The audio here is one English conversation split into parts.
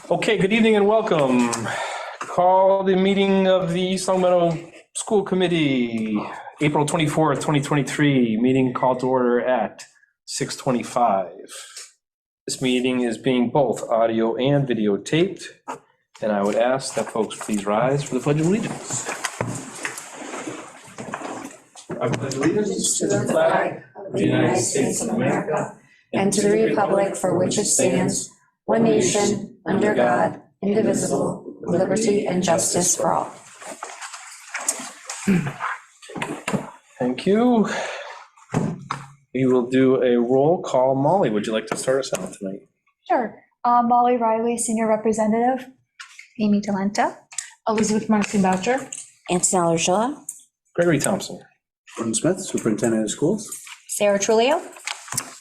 Okay, good evening and welcome. Call the meeting of the East Long Meadow School Committee, April 24th, 2023, meeting called to order at 6:25. This meeting is being both audio and video taped, and I would ask that folks please rise for the Pledge of Allegiance. I pledge allegiance To the flag of the United States of America and to the republic for which it stands, one nation, under God, indivisible, with liberty and justice for all. Thank you. We will do a roll call. Molly, would you like to start us out tonight? Sure. Molly Riley, Senior Representative. Amy Delenta. Elizabeth Marcy Boucher. Antonella Urshela. Gregory Thompson. Gordon Smith, Superintendent of Schools. Sarah Trulio.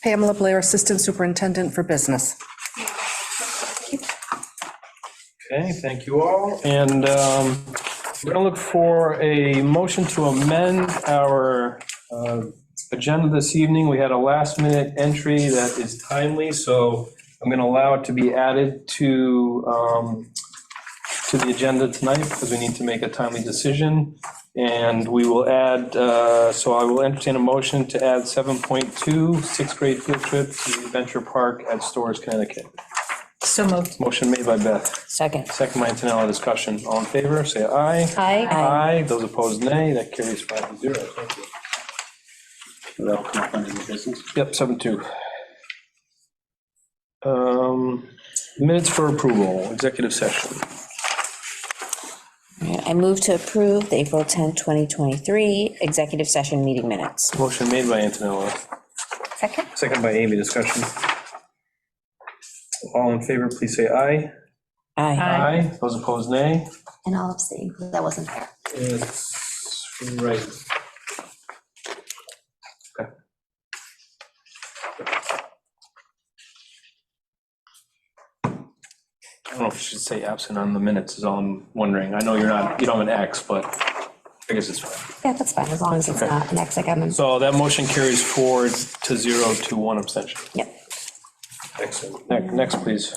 Pamela Blair, Assistant Superintendent for Business. Okay, thank you all. And we're going to look for a motion to amend our agenda this evening. We had a last-minute entry that is timely, so I'm going to allow it to be added to the agenda tonight because we need to make a timely decision. And we will add, so I will entertain a motion to add 7.2, sixth grade field trip to Venture Park at Storrs, Connecticut. So moved. Motion made by Beth. Second. Second by Antonella. Discussion. All in favor, say aye. Aye. Aye. Those opposed, nay. That carries 5-0. Thank you. That'll come up under the business. Yep, 7-2. Minutes for approval, executive session. I move to approve the April 10, 2023 executive session meeting minutes. Motion made by Antonella. Second. Second by Amy. Discussion. All in favor, please say aye. Aye. Aye. Those opposed, nay. And I'll abstain because that wasn't fair. It's right. Okay. I don't know if you should say absent on the minutes is all I'm wondering. I know you don't have an X, but I guess it's fine. Yeah, that's fine, as long as it's Okay. not an X like I'm. So that motion carries forward to 0 to 1 abstention. Yep. Excellent. Next, please.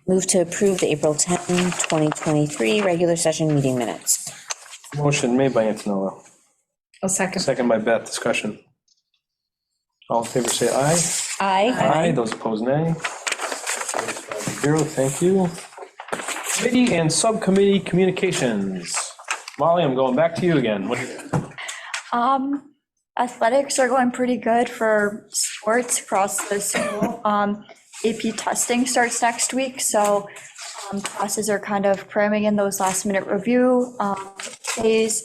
Move to approve the April 10, 2023 regular session meeting minutes. Motion made by Antonella. A second. Second by Beth. Discussion. All in favor, say aye. Aye. Aye. Those opposed, nay. 0, thank you. Committee and subcommittee communications. Molly, I'm going back to you again. What do you? Athletics are going pretty good for sports across the school. AP testing starts next week, so classes are kind of cramming in those last-minute review days,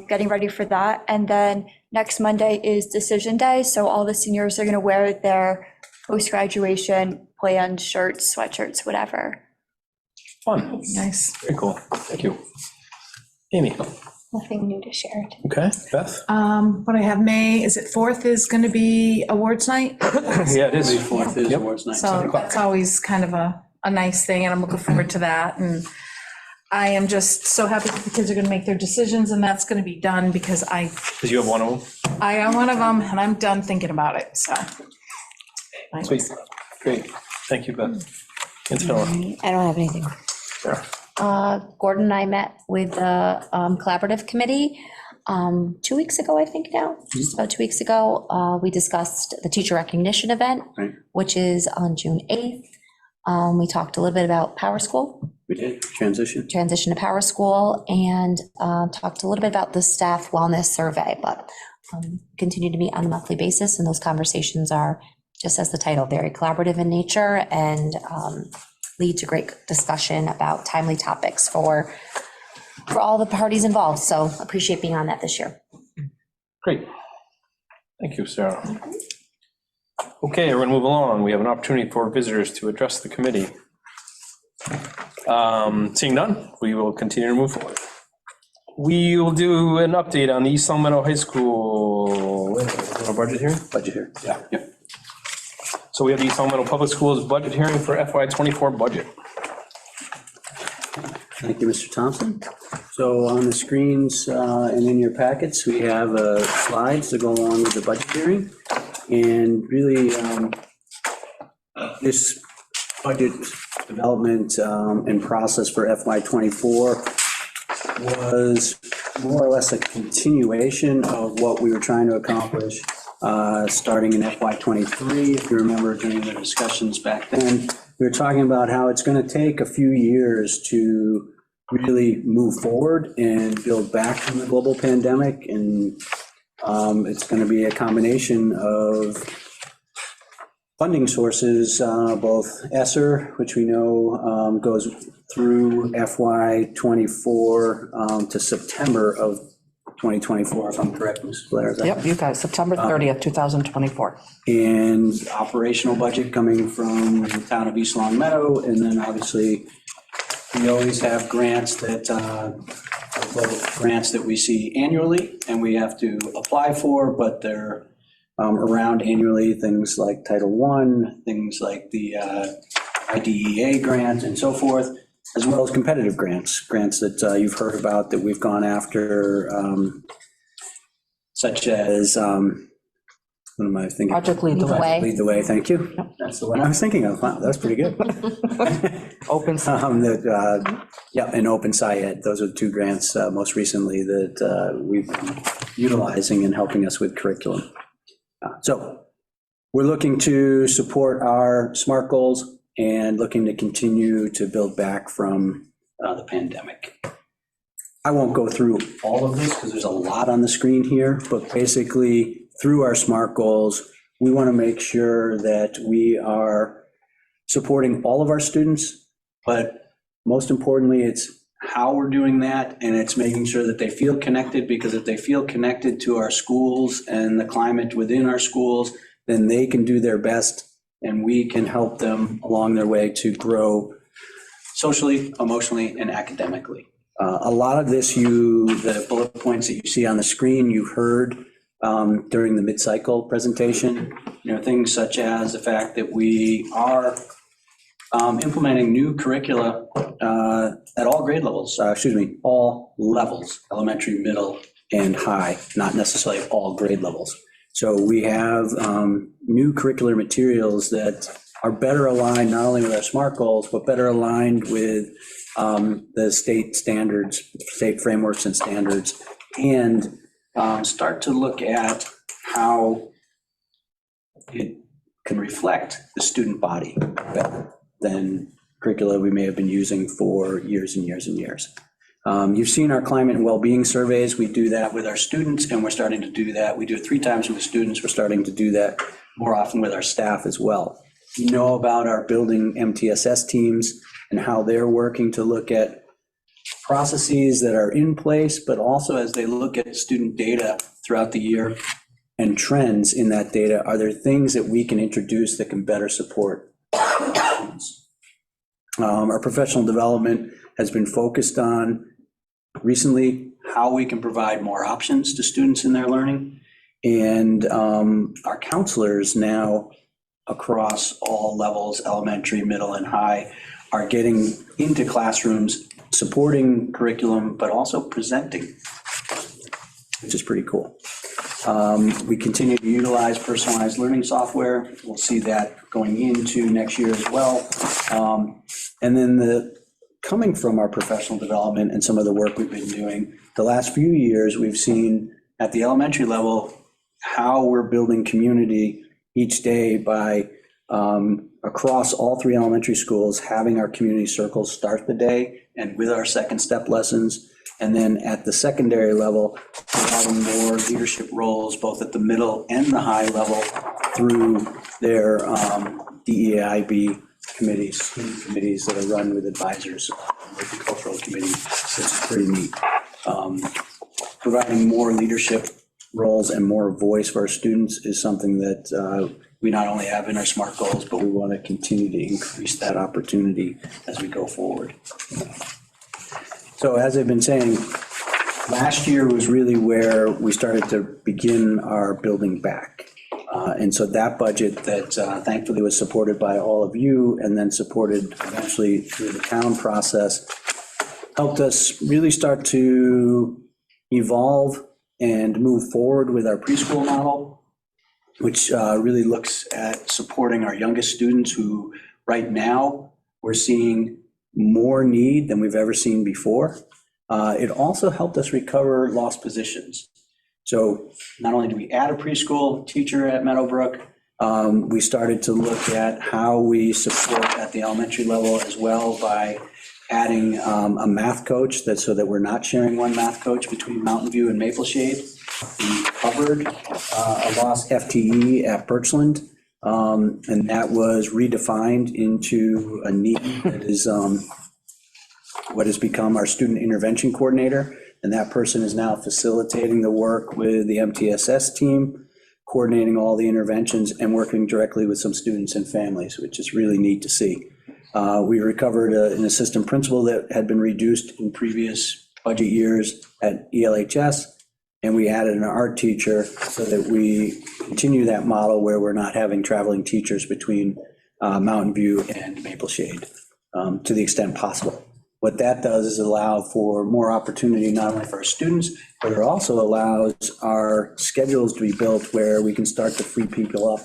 getting ready for that. And then next Monday is decision day, so all the seniors are going to wear their post-graduation planned shirts, sweatshirts, whatever. Fun. Nice. Very cool. Thank you. Amy. Nothing new to share. Okay. Beth? What I have May, is it 4th is going to be awards night? Yeah, it is. May 4th is Yep. awards night. So that's always kind of a nice thing, and I'm looking forward to that. And I am just so happy that the kids are going to make their decisions, and that's going to be done because Because you have one of them. I am one of them, and I'm done thinking about it, so. Sweet. Great. Thank you, Beth. Antonella. I don't have anything. Sarah. Gordon and I met with the collaborative committee 2 weeks ago, I think now. Just about 2 weeks ago, we discussed the teacher recognition event, Right. which is on June 8th. We talked a little bit about Power School, We did, transition. transition to Power School, and talked a little bit about the staff wellness survey, but continue to meet on a monthly basis, and those conversations are, just as the title, very collaborative in nature and lead to great discussion about timely topics for all the parties involved. So appreciate being on that this year. Great. Thank you, Sarah. Okay, we're going to move along. We have an opportunity for visitors to address the committee. Seeing none, we will continue to move forward. We will do an update on the East Long Meadow High School. Our budget here? Budget here. Yeah. Yep. So we have the East Long Meadow Public Schools budget hearing for FY24 budget. Thank you, Mr. Thompson. So on the screens and in your packets, we have slides to go along with the budget hearing. And really, this budget development and process for FY24 was more or less a continuation of what we were trying to accomplish starting in FY23. If you remember during the discussions back then, we were talking about how it's going to take a few years to really move forward and build back from the global pandemic. And it's going to be a combination of funding sources, both ESSER, which we know goes through FY24 to September of 2024, if I'm correct, Mrs. Blair. is that- Yep, you got it, September 30th, 2024. And operational budget coming from the town of East Long Meadow, and then obviously, we always have grants that, grants that we see annually, and we have to apply for, but they're around annually, things like Title I, things like the IDEA grant and so forth, as well as competitive grants that you've heard about that we've gone after, such as, what am I thinking? Project Lead the Way. Way. Lead the Way, thank you. That's the one I was thinking of. Wow, that's pretty good. Open, Yeah, and Open SciEd, those are the two grants most recently that we've been utilizing and helping us with curriculum. So we're looking to support our SMART goals and looking to continue to build back from the pandemic. I won't go through all of this because there's a lot on the screen here, but basically through our SMART goals, we want to make sure that we are supporting all of our students, but most importantly, it's how we're doing that, and it's making sure that they feel connected, because if they feel connected to our schools and the climate within our schools, then they can do their best, and we can help them along their way to grow socially, emotionally, and academically. A lot of this, the bullet points that you see on the screen, you heard during the mid-cycle presentation, things such as the fact that we are implementing new curricula at all grade levels, all levels, elementary, middle, and high, not necessarily all grade levels. So we have new curricular materials that are better aligned not only with our SMART goals, but better aligned with the state standards, state frameworks and standards, and start to look at how it can reflect the student body better than curricula we may have been using for years and years and years. You've seen our climate and well-being surveys. We do that with our students, and we're starting to do that. We do it 3 times with students. We're starting to do that more often with our staff as well. You know about our building MTSS teams and how they're working to look at processes that are in place, but also as they look at student data throughout the year and trends in that data, are there things that we can introduce that can better support students? Our professional development has been focused on recently how we can provide more options to students in their learning. And our counselors now across all levels, elementary, middle, and high, are getting into classrooms, supporting curriculum, but also presenting, which is pretty cool. We continue to utilize personalized learning software. We'll see that going into next year as well. And then coming from our professional development and some of the work we've been doing, the last few years, we've seen at the elementary level how we're building community each day by across all 3 elementary schools, having our community circles start the day and with our second step lessons. And then at the secondary level, providing more leadership roles, both at the middle and the high level through their DEIB committees, student committees that are run with advisors, multicultural committees. So it's pretty neat. Providing more leadership roles and more voice for our students is something that we not only have in our SMART goals, but we want to continue to increase that opportunity as we go forward. So as I've been saying, last year was really where we started to begin our building back. And so that budget that thankfully was supported by all of you and then supported eventually through the town process helped us really start to evolve and move forward with our preschool model, which really looks at supporting our youngest students who right now we're seeing more need than we've ever seen before. It also helped us recover lost positions. So not only do we add a preschool teacher at Meadowbrook, we started to look at how we support at the elementary level as well by adding a math coach so that we're not sharing one math coach between Mountain View and Maple Shade. We covered a lost FTE at Birchland, and that was redefined into a need that is what has become our student intervention coordinator. And that person is now facilitating the work with the MTSS team, coordinating all the interventions and working directly with some students and families, which is really neat to see. We recovered an assistant principal that had been reduced in previous budget years at ELHS, and we added an art teacher so that we continue that model where we're not having traveling teachers between Mountain View and Maple Shade to the extent possible. What that does is allow for more opportunity, not only for our students, but it also allows our schedules to be built where we can start to free people up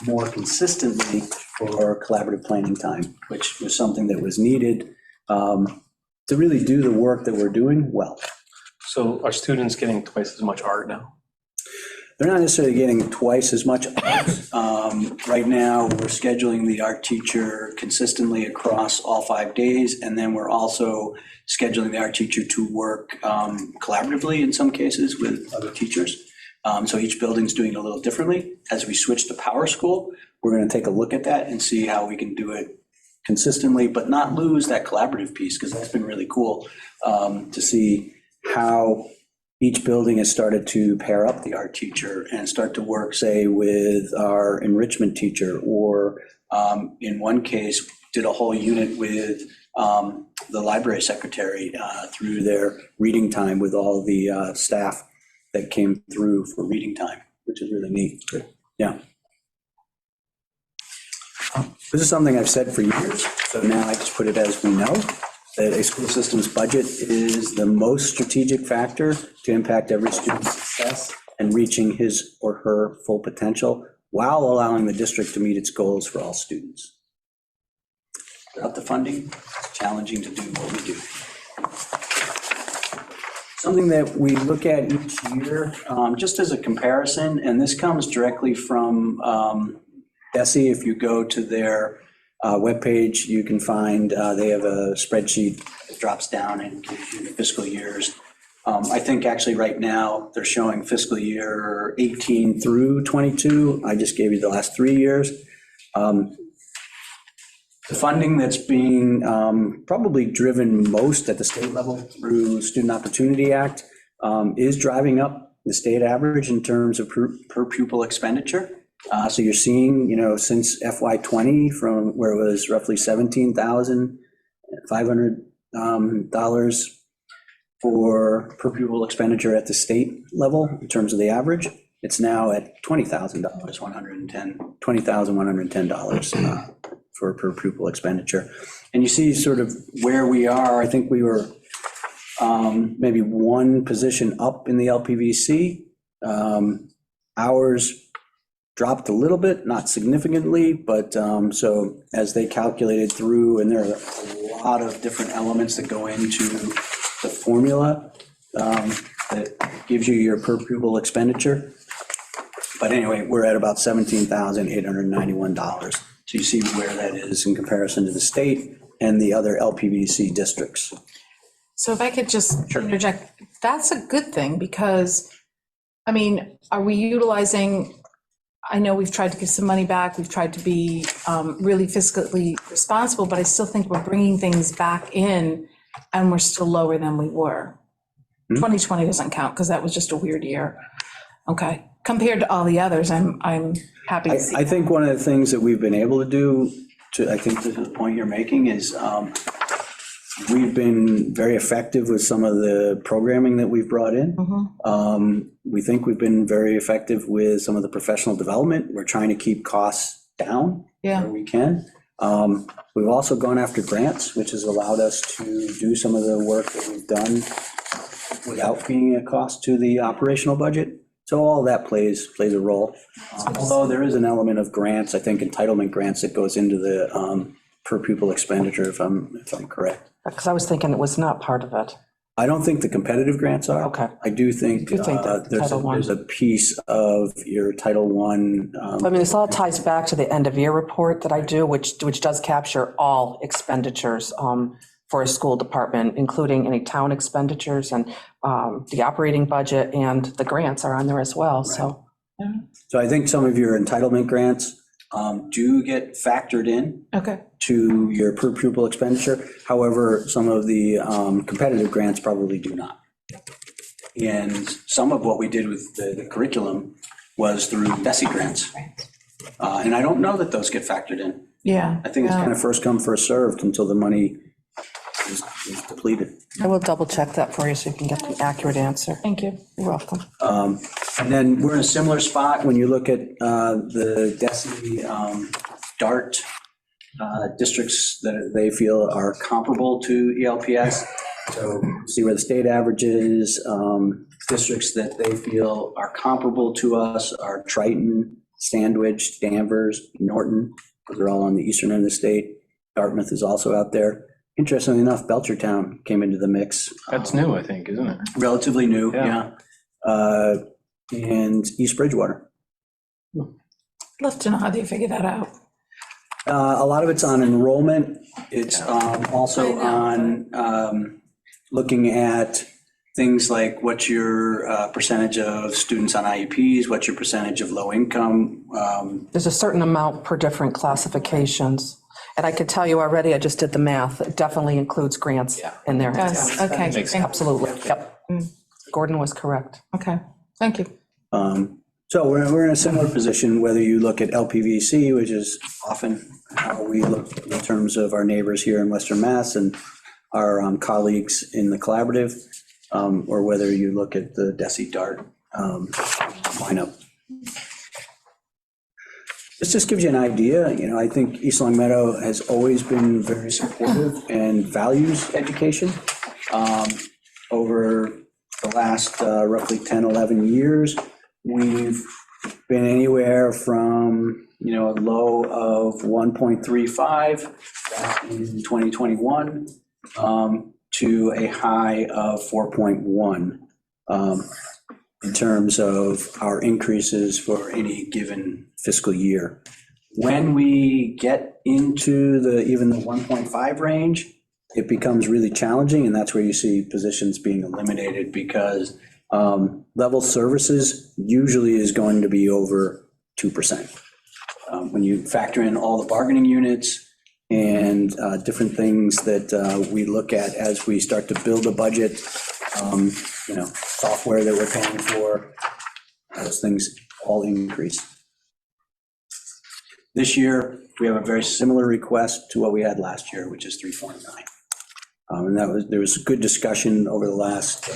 more consistently for collaborative planning time, which was something that was needed to really do the work that we're doing well. So are students getting twice as much art now? They're not necessarily getting twice as much art. Right now, we're scheduling the art teacher consistently across all 5 days, and then we're also scheduling the art teacher to work collaboratively in some cases with other teachers. So each building's doing it a little differently. As we switch to Power School, we're going to take a look at that and see how we can do it consistently, but not lose that collaborative piece, because that's been really cool to see how each building has started to pair up the art teacher and start to work, say, with our enrichment teacher, or in one case, did a whole unit with the library secretary through their reading time with all the staff that came through for reading time, which is really neat. Yeah. This is something I've said for years, so now I just put it as we know, that a school system's budget is the most strategic factor to impact every student's success and reaching his or her full potential while allowing the district to meet its goals for all students. Without the funding, it's challenging to do what we do. Something that we look at each year, just as a comparison, and this comes directly from SC. If you go to their webpage, you can find they have a spreadsheet that drops down and gives you the fiscal years. I think actually right now they're showing fiscal year 18 through 22. I just gave you the last 3 years. The funding that's being probably driven most at the state level through Student Opportunity Act is driving up the state average in terms of per pupil expenditure. So you're seeing, since FY20, from where it was roughly $17,500 for per pupil expenditure at the state level in terms of the average, it's now at $20,000, $20,110 for per pupil expenditure. And you see sort of where we are. I think we were maybe one position up in the LPVC. Ours dropped a little bit, not significantly, but so as they calculated through, and there are a lot of different elements that go into the formula that gives you your per pupil expenditure. But anyway, we're at about $17,891. So you see where that is in comparison to the state and the other LPVC districts. So if I could just interject, that's a good thing, because, I mean, are we utilizing, I know we've tried to give some money back, we've tried to be really fiscally responsible, but I still think we're bringing things back in and we're still lower than we were. 2020 doesn't count because that was just a weird year. Okay, compared to all the others, I'm happy to see. I think one of the things that we've been able to do, I think to the point you're making, is we've been very effective with some of the programming that we've brought in. We think we've been very effective with some of the professional development. We're trying to keep costs down where we can. We've also gone after grants, which has allowed us to do some of the work that we've done without being a cost to the operational budget. So all that plays a role. Although there is an element of grants, I think entitlement grants, that goes into the per pupil expenditure, if I'm correct. Because I was thinking it was not part of it. I don't think the competitive grants are. Okay. I do think You think that Title I. there's a piece of your Title I. I mean, this all ties back to the end of year report that I do, which does capture all expenditures for a school department, including any town expenditures, and the operating budget and the grants are on there as well, so. So I think some of your entitlement grants do get factored in Okay, to your per pupil expenditure. However, some of the competitive grants probably do not. And some of what we did with the curriculum was through DESI grants. And I don't know that those get factored in. yeah. I think it's kind of first come, first served until the money is depleted. I will double check that for you so you can get the accurate answer. Thank you. You're welcome. And then we're in a similar spot when you look at the DESI DART districts that they feel are comparable to ELPS. So see where the state average is. Districts that they feel are comparable to us are Triton, Sandwich, Danvers, Norton. Those are all on the eastern end of the state. Dartmouth is also out there. Interestingly enough, Belchertown came into the mix. That's new, I think, isn't it? Relatively new, Yeah. yeah. And East Bridgewater. Love to know how they figure that out. A lot of it's on enrollment. It's also I know. on looking at things like what's your percentage of students on IEPs, what's your percentage of low income. There's a certain amount per different classifications. And I could tell you already, I just did the math, it definitely includes grants in there. Yes, okay. Makes thank- Absolutely, yep. Gordon was correct. Okay, thank you. So we're in a similar position, whether you look at LPVC, which is often how we look in terms of our neighbors here in Western Mass and our colleagues in the collaborative, or whether you look at the DESI DART lineup. This just gives you an idea. You know, I think East Long Meadow has always been very supportive and values education. Over the last roughly 10, 11 years, we've been anywhere from, a low of 1.35 back in 2021 to a high of 4.1 in terms of our increases for any given fiscal year. When we get into even the 1.5 range, it becomes really challenging, and that's where you see positions being eliminated because level services usually is going to be over 2%. When you factor in all the bargaining units and different things that we look at as we start to build a budget, software that we're paying for, those things all increase. This year, we have a very similar request to what we had last year, which is 3.9. And there was good discussion over the last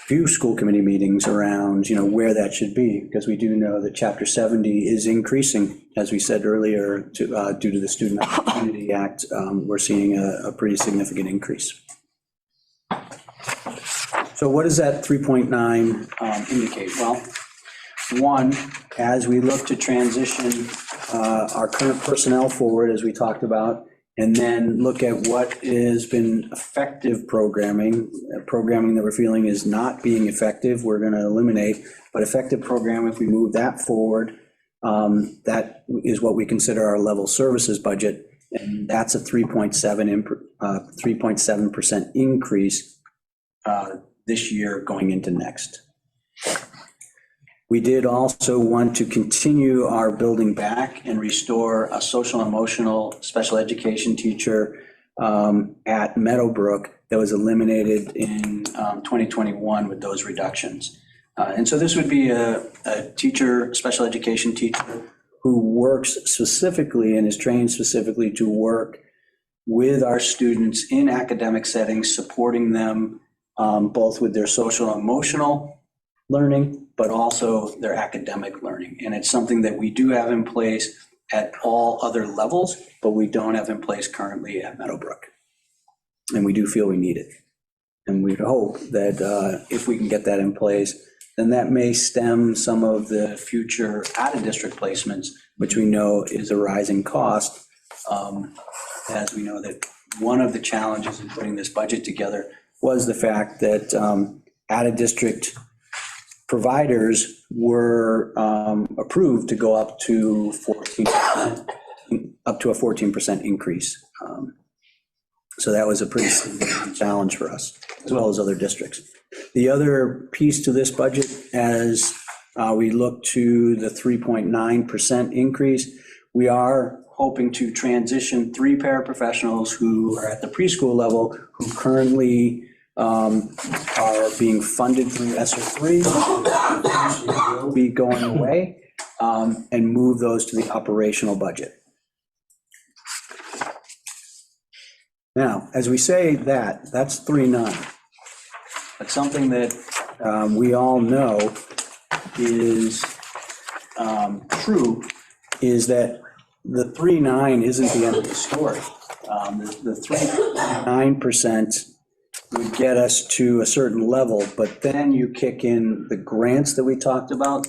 few school committee meetings around, where that should be, because we do know that Chapter 70 is increasing, as we said earlier, due to the Student Opportunity Act. We're seeing a pretty significant increase. So what does that 3.9 indicate? Well, one, as we look to transition our current personnel forward, as we talked about, and then look at what has been effective programming that we're feeling is not being effective, we're going to eliminate. But effective program, if we move that forward, that is what we consider our level services budget, and that's a 3.7% increase this year going into next. We did also want to continue our building back and restore a social and emotional special education teacher at Meadowbrook that was eliminated in 2021 with those reductions. And so this would be a teacher, special education teacher, who works specifically and is trained specifically to work with our students in academic settings, supporting them both with their social and emotional learning, but also their academic learning. And it's something that we do have in place at all other levels, but we don't have in place currently at Meadowbrook. And we do feel we need it. And we'd hope that if we can get that in place, then that may stem some of the future out-of-district placements, which we know is a rising cost As we know that one of the challenges in putting this budget together was the fact that out-of-district providers were approved to go up to 14%, up to a 14% increase. So that was a pretty significant challenge for us, as well as other districts. The other piece to this budget, as we look to the 3.9% increase, we are hoping to transition 3 paraprofessionals who are at the preschool level, who currently are being funded through ESSER 3, will be going away, and move those to the operational budget. Now, as we say that, that's 3.9. But something that we all know is true is that the 3.9 isn't the end of the story. The 3.9% would get us to a certain level, but then you kick in the grants that we talked about,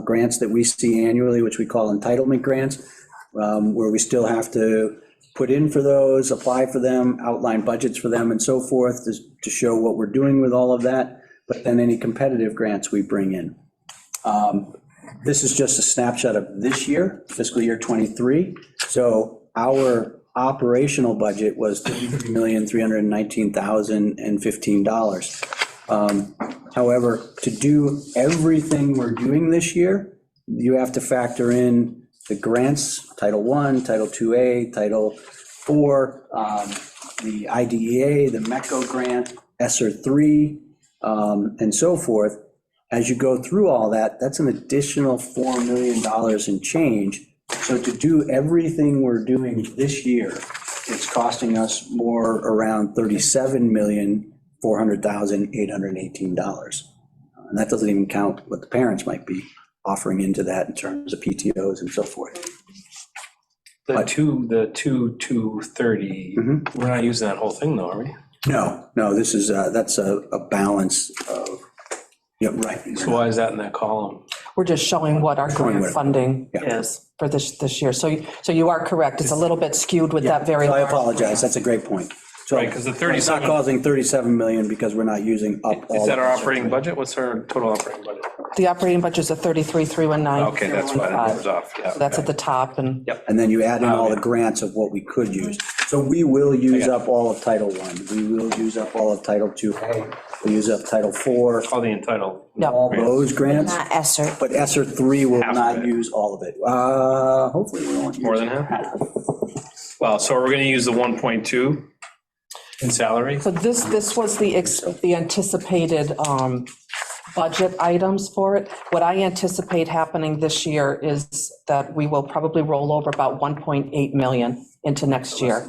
grants that we see annually, which we call entitlement grants, where we still have to put in for those, apply for them, outline budgets for them and so forth to show what we're doing with all of that, but then any competitive grants we bring in. This is just a snapshot of this year, fiscal year '23. So our operational budget was $33,319,015. However, to do everything we're doing this year, you have to factor in the grants, Title I, Title IIA, Title IV, the IDEA, the MECO grant, ESSER 3, and so forth. As you go through all that, that's an additional $4 million in change. So to do everything we're doing this year, it's costing us more around $37,400,818. And that doesn't even count what the parents might be offering into that in terms of PTOs and so forth. The 230, we're not using that whole thing though, are we? No, this is, that's a balance of, yeah, right. So why is that in that column? We're just showing what our Showing grant what- funding yeah. is for this year. So you are correct. It's a little bit skewed with that very. So I large apologize, that's a great point. So Right, 'cause the it's 37 not causing 37 million because we're not using up all. Is that our of it. operating budget? What's our total operating budget? The operating budget's at 33,319. Okay, that's why that number's off, yeah. So that's at the top, and And then you add in all the grants of what we could use. So we will use up all of Title I, we will use up all of Title IIA, we'll use up Title IV, All the entitled. Yep. all those grants, Not ESSER. but ESSER 3 will Half of not it. use all of it. Hopefully we won't use More than half? Well, so we're gonna use the 1.2 in salary? so this was the anticipated budget items for it. What I anticipate happening this year is that we will probably roll over about 1.8 million into next year.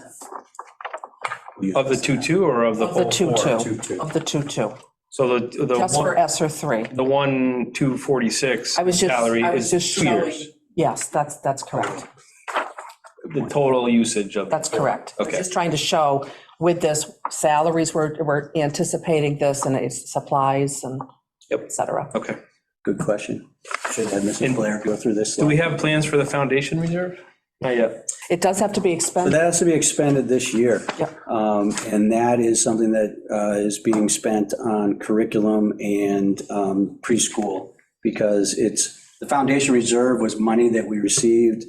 Of the 2.2 or of the Of the whole 2.2, of the 2.2. So the Just for one, ESSER 3. the 1,246 I was salary is just 2 showing. years. Yes, that's correct. The total usage of. That's correct. I was Okay. just trying to show with this, salaries, we're anticipating this, and it's supplies and Yep. et cetera. Okay. Good question. Should have Mrs. Blair go through this. Do we have plans for the foundation reserve? Not yet. It does have to be So expended. that has to be expended this year. Yep. And that is something that is being spent on curriculum and preschool, because the foundation reserve was money that we received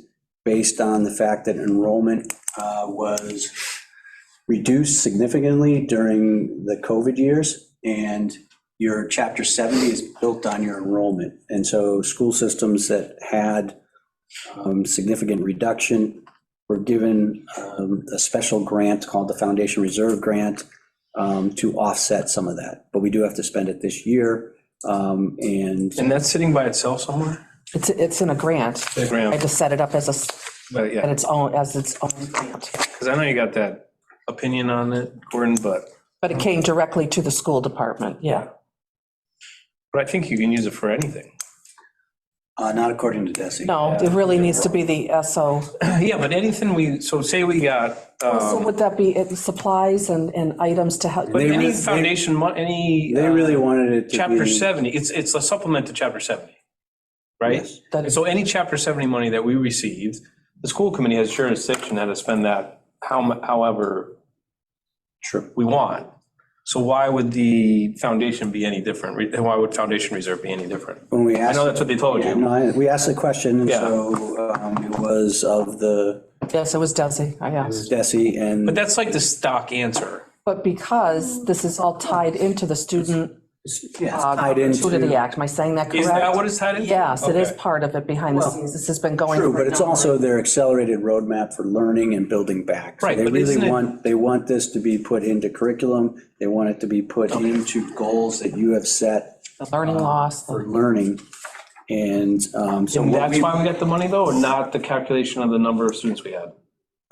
based on the fact that enrollment was reduced significantly during the COVID years, and your Chapter 70 is built on your enrollment. And so school systems that had significant reduction were given a special grant called the Foundation Reserve Grant to offset some of that. But we do have to spend it this year. And And that's sitting by itself somewhere? It's in a grant. The I grant, just set it up as but yeah, its own grant. because I know you got that opinion on it, Gordon, but But it came directly to the school department, yeah. I think you can use it for anything. not according to DESI. No, it really needs to be the SO. Yeah, but anything so say we got, So would that be supplies and items to help? but They any re- foundation, any. They really wanted it to be. Chapter 70, it's a supplement to Chapter 70, right? Yes. That is- So any Chapter 70 money that we received the school committee has jurisdiction how to spend that however Sure. we want. So why would the foundation be any different? Why would foundation reserve be any different? When we I asked. know that's what they told Yeah, you. no, we asked the question, and Yeah. so it was of the Yes, it was Desi, I asked. DESI, and But that's like the stock answer. But because this is all tied into the student yeah, it's tied to the into. act, am I saying that correct? Is that what it's tied into? Yes, it is Okay. part of it behind the scenes. This has been going. True, for a but it's number of also their accelerated roadmap for learning and building back. So Right, they but really isn't it- want this to be put into curriculum. They want it to be put into goals that you have set The learning loss, for learning. And so. And what that's we- why we got the money though, or not the calculation of the number of students we had?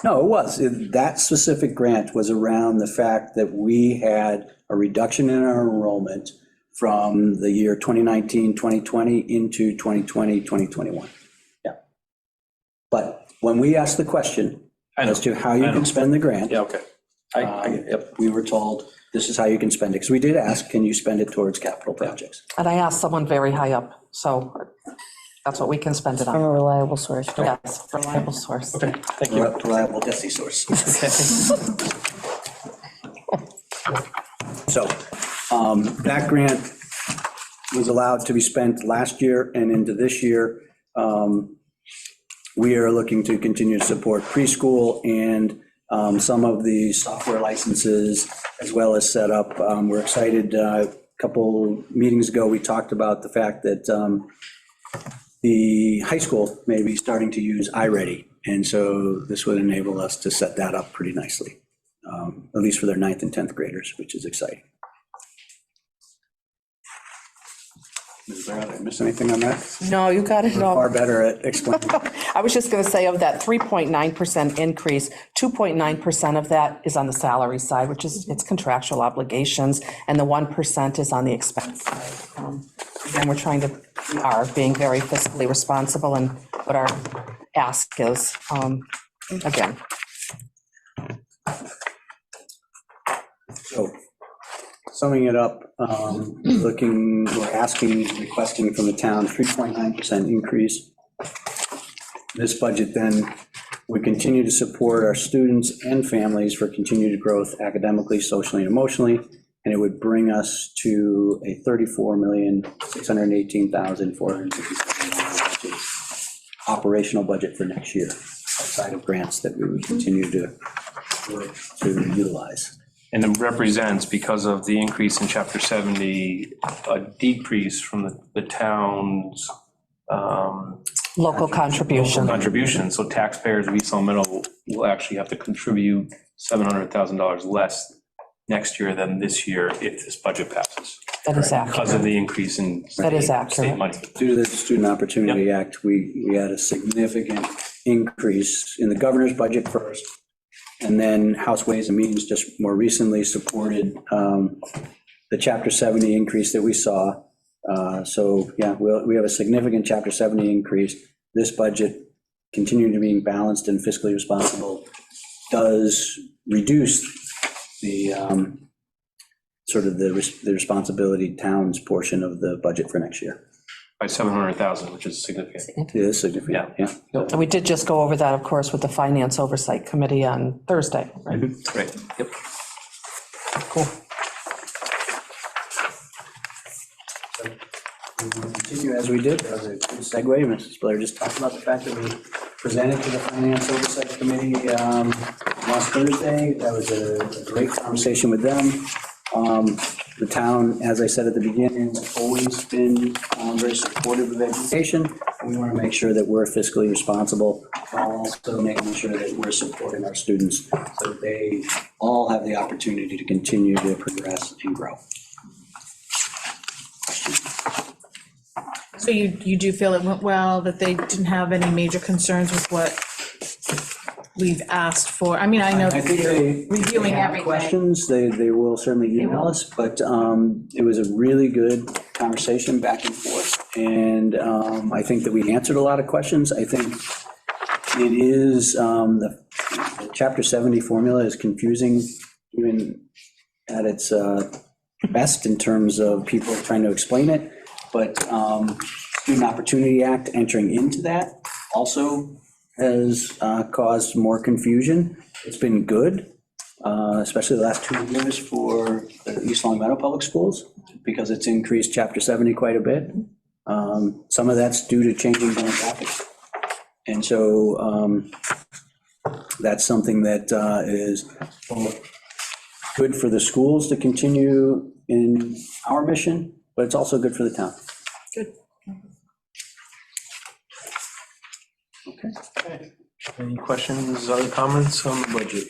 No, it was. That specific grant was around the fact that we had a reduction in our enrollment from the year 2019, 2020 into 2020, 2021. Yeah. But when we asked the question I know. as to how you I know. can spend the grant, Yeah, okay. Yep. we were told, this is how you can spend it. Because we did ask, can you spend it towards capital projects? and I asked someone very high up, so that's what we can spend it From on. a reliable source. Yes, reliable source. Okay, thank you. Reliable DESI source. So that grant was allowed to be spent last year and into this year. We are looking to continue to support preschool and some of the software licenses, as well as set up. We're excited. A couple meetings ago, we talked about the fact that the high school may be starting to use iReady. And so this would enable us to set that up pretty nicely, at least for their 9th and 10th graders, which is exciting. Ms. Brown, did I miss anything on that? No, you got it all. Far better at explaining. I was just going to say of that 3.9% increase, 2.9% of that is on the salary side, which is its contractual obligations, and the 1% is on the expense side. Again, we are being very fiscally responsible in what our ask is. Again, So summing it up, requesting from the town 3.9% increase. This budget then would continue to support our students and families for continued growth academically, socially, and emotionally, and it would bring us to a $34,618,457 operational budget for next year, outside of grants that we would continue to work to utilize. And it represents, because of the increase in Chapter 70, a decrease from the town's local contribution. contribution. So taxpayers of East Long Meadow will actually have to contribute $700,000 less next year than this year if this budget passes, That is because accurate. of the increase in That is state accurate. money. Due to the Student Opportunity Act, we had a significant increase in the governor's budget first, and then House Ways and Means just more recently supported the Chapter 70 increase that we saw. So, yeah, we have a significant Chapter 70 increase. This budget, continuing to being balanced and fiscally responsible, does reduce the sort of the responsibility town's portion of the budget for next year. By 700,000, which is significant. It is significant, yeah. And we did just go over that, of course, with the Finance Oversight Committee on Thursday. Right? Great, yep. Cool. We will continue as we did. That was a good segue. Mrs. Blair just talked about the fact that we presented to the Finance Oversight Committee last Thursday. That was a great conversation with them. The town, as I said at the beginning, has always been very supportive of education. We want to make sure that we're fiscally responsible, while also making sure that we're supporting our students so that they all have the opportunity to continue to progress and grow. So you do feel it went well, that they didn't have any major concerns with what we've asked for? I mean, I know I think they reviewing have everything. questions, they will certainly email us, but it was a really good conversation back and forth. And I think that we answered a lot of questions. I think it is, the Chapter 70 formula is confusing even at its best in terms of people trying to explain it. But Student Opportunity Act entering into that also has caused more confusion. It's been good, especially the last 2 years for the East Long Meadow Public Schools, because it's increased Chapter 70 quite a bit. Some of that's due to changing demographics. And so that's something that is both good for the schools to continue in our mission, but it's also good for the town. Good. Okay. Any questions, other comments on the budget?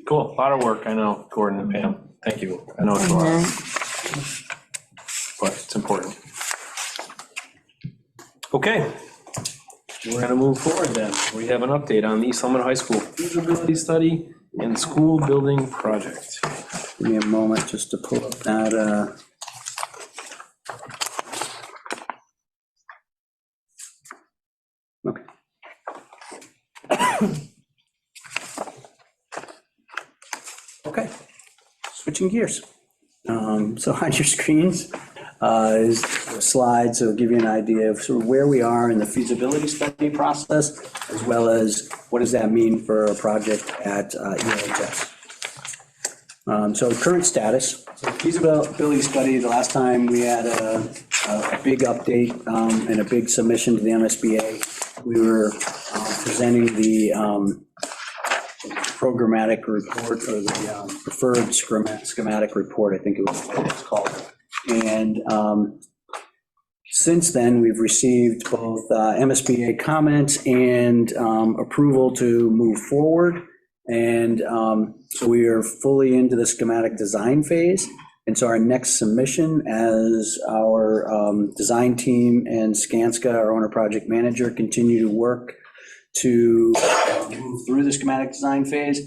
Cool, a lot of work, I know, Gordon and Pam. Thank you. I know it's a lot, but it's important. Okay, we're gonna move forward then. We have an update on the East Long Meadow High School feasibility study and school building project. Give me a moment just to pull up that. Okay. Okay, switching gears. So on your screens is the slides that will give you an idea of sort of where we are in the feasibility study process, as well as what does that mean for a project at ELHS. So current status, so feasibility study, the last time we had a big update and a big submission to the MSBA, we were presenting the programmatic report, or the preferred schematic report, I think it was what it's called. And since then, we've received both MSBA comments and approval to move forward. And so we are fully into the schematic design phase. And so our next submission, as our design team and Skanska, our owner project manager, continue to work to move through the schematic design phase,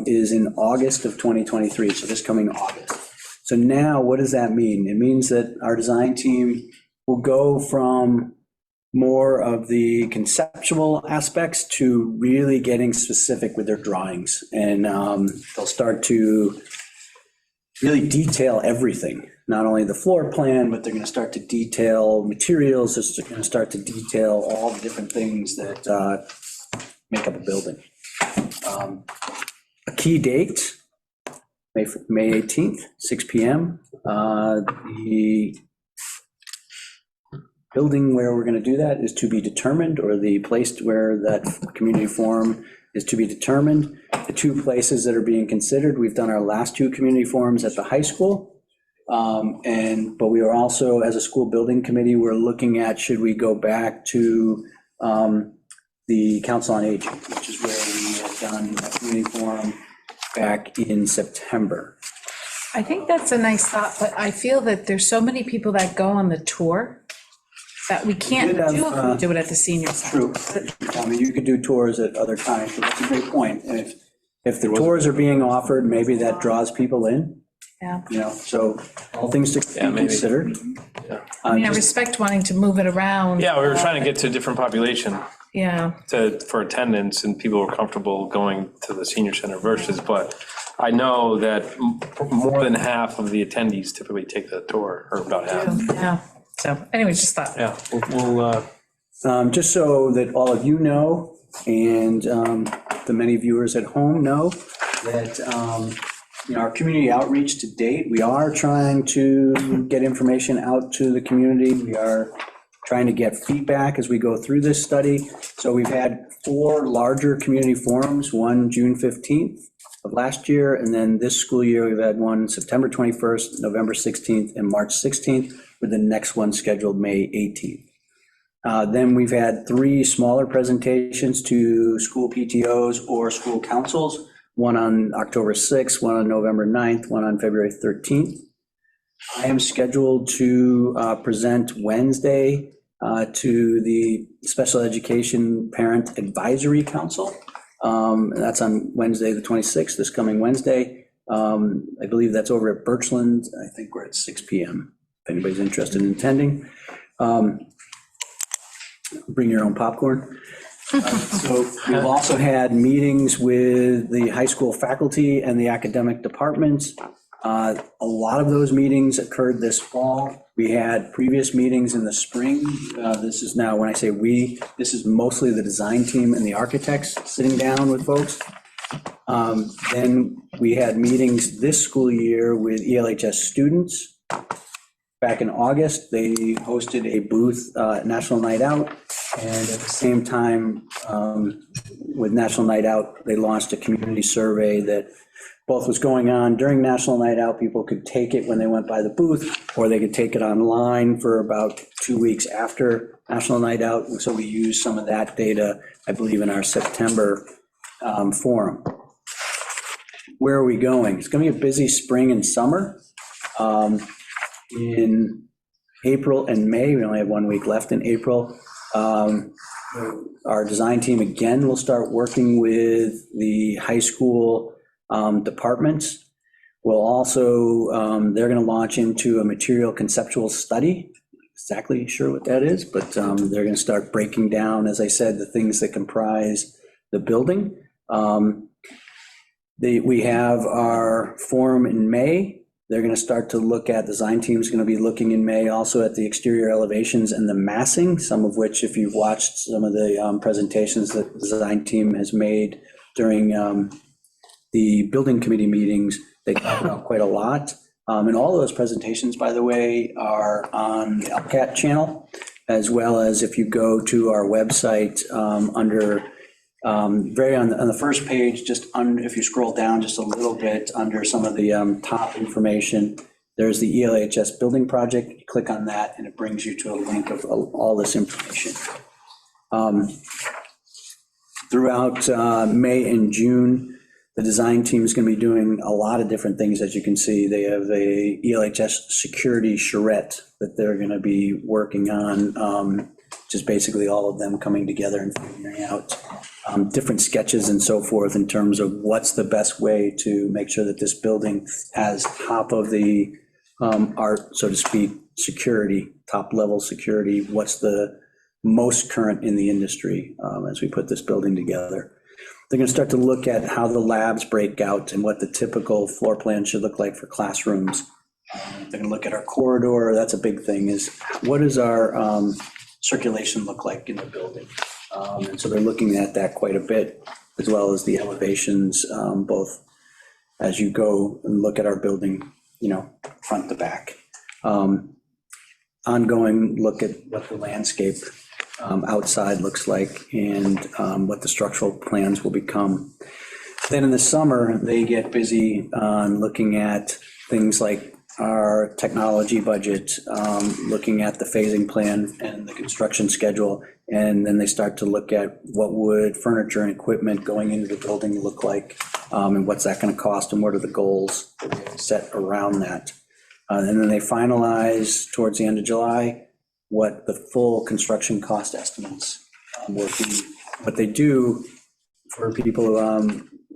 is in August of 2023, so this coming August. So now, what does that mean? It means that our design team will go from more of the conceptual aspects to really getting specific with their drawings. And they'll start to really detail everything, not only the floor plan, but they're going to start to detail materials. They're going to start to detail all the different things that make up a building. A key date, May 18th, 6 p.m. The building where we're going to do that is to be determined, or the place where that community forum is to be determined. The two places that are being considered, we've done our last two community forums at the high school. But we are also, as a school building committee, we're looking at, should we go back to the Council on Aging, which is where we had done a community forum back in September. I think that's a nice thought, but I feel that there's so many people that go on the tour that we can't do it at the senior center. True. I mean, you could do tours at other times, but that's a great point. And if the tours are being offered, maybe that draws people in. Yeah. You know, so all things to be considered. I mean, I respect wanting to move it around. Yeah, we were trying to get to a different population Yeah. for attendance, and people were comfortable going to the senior center versus, but I know that more than half of the attendees typically take the tour, or about half. Yeah. So anyways, just thought. Yeah, we'll Just so that all of you know, and the many viewers at home know, that our community outreach to date, we are trying to get information out to the community. We are trying to get feedback as we go through this study. So we've had 4 larger community forums, one June 15th of last year, and then this school year, we've had one September 21st, November 16th, and March 16th, with the next one scheduled May 18th. Then we've had 3 smaller presentations to school PTOs or school councils, one on October 6th, one on November 9th, one on February 13th. I am scheduled to present Wednesday to the Special Education Parent Advisory Council. That's on Wednesday, the 26th, this coming Wednesday. I believe that's over at Birchland. I think we're at 6 p.m. if anybody's interested in attending. Bring your own popcorn. So we've also had meetings with the high school faculty and the academic departments. A lot of those meetings occurred this fall. We had previous meetings in the spring. This is now, when I say we, this is mostly the design team and the architects sitting down with folks. Then we had meetings this school year with ELHS students. Back in August, they hosted a booth, National Night Out, and at the same time, with National Night Out, they launched a community survey that both was going on during National Night Out. People could take it when they went by the booth, or they could take it online for about 2 weeks after National Night Out. And so we used some of that data, I believe, in our September forum. Where are we going? It's going to be a busy spring and summer. In April and May, we only have 1 week left in April. Our design team again will start working with the high school departments. We'll also, they're going to launch into a material conceptual study. Exactly sure what that is, but they're going to start breaking down, as I said, the things that comprise the building. We have our forum in May. They're going to start to look at, design team's going to be looking in May also at the exterior elevations and the massing, some of which, if you've watched some of the presentations that the design team has made during the building committee meetings, they talk about quite a lot. And all of those presentations, by the way, are on the LCAT channel, as well as if you go to our website under on the first page, just if you scroll down just a little bit under some of the top information, there's the ELHS building project. You click on that and it brings you to a link of all this information. Throughout May and June, the design team is going to be doing a lot of different things. As you can see, they have a ELHS security charrette that they're going to be working on, just basically all of them coming together and figuring out different sketches and so forth in terms of what's the best way to make sure that this building has top of the art, so to speak, security, top level security. What's the most current in the industry as we put this building together. They're going to start to look at how the labs break out and what the typical floor plan should look like for classrooms. They're going to look at our corridor. That's a big thing, is what does our circulation look like in the building? And so they're looking at that quite a bit, as well as the elevations, both as you go and look at our building, front to back. Ongoing look at what the landscape outside looks like and what the structural plans will become. Then in the summer, they get busy on looking at things like our technology budget, looking at the phasing plan and the construction schedule, and then they start to look at what would furniture and equipment going into the building look like, and what's that going to cost, and what are the goals that we have set around that. And then they finalize towards the end of July what the full construction cost estimates will be. What they do, for people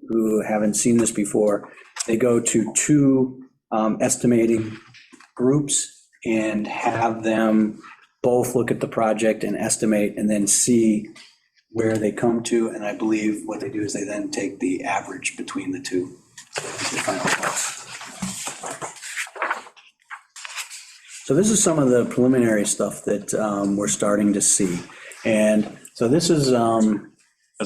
who haven't seen this before, they go to two estimating groups and have them both look at the project and estimate, and then see where they come to. And I believe what they do is they then take the average between the two. The final cost. So this is some of the preliminary stuff that we're starting to see. And so this is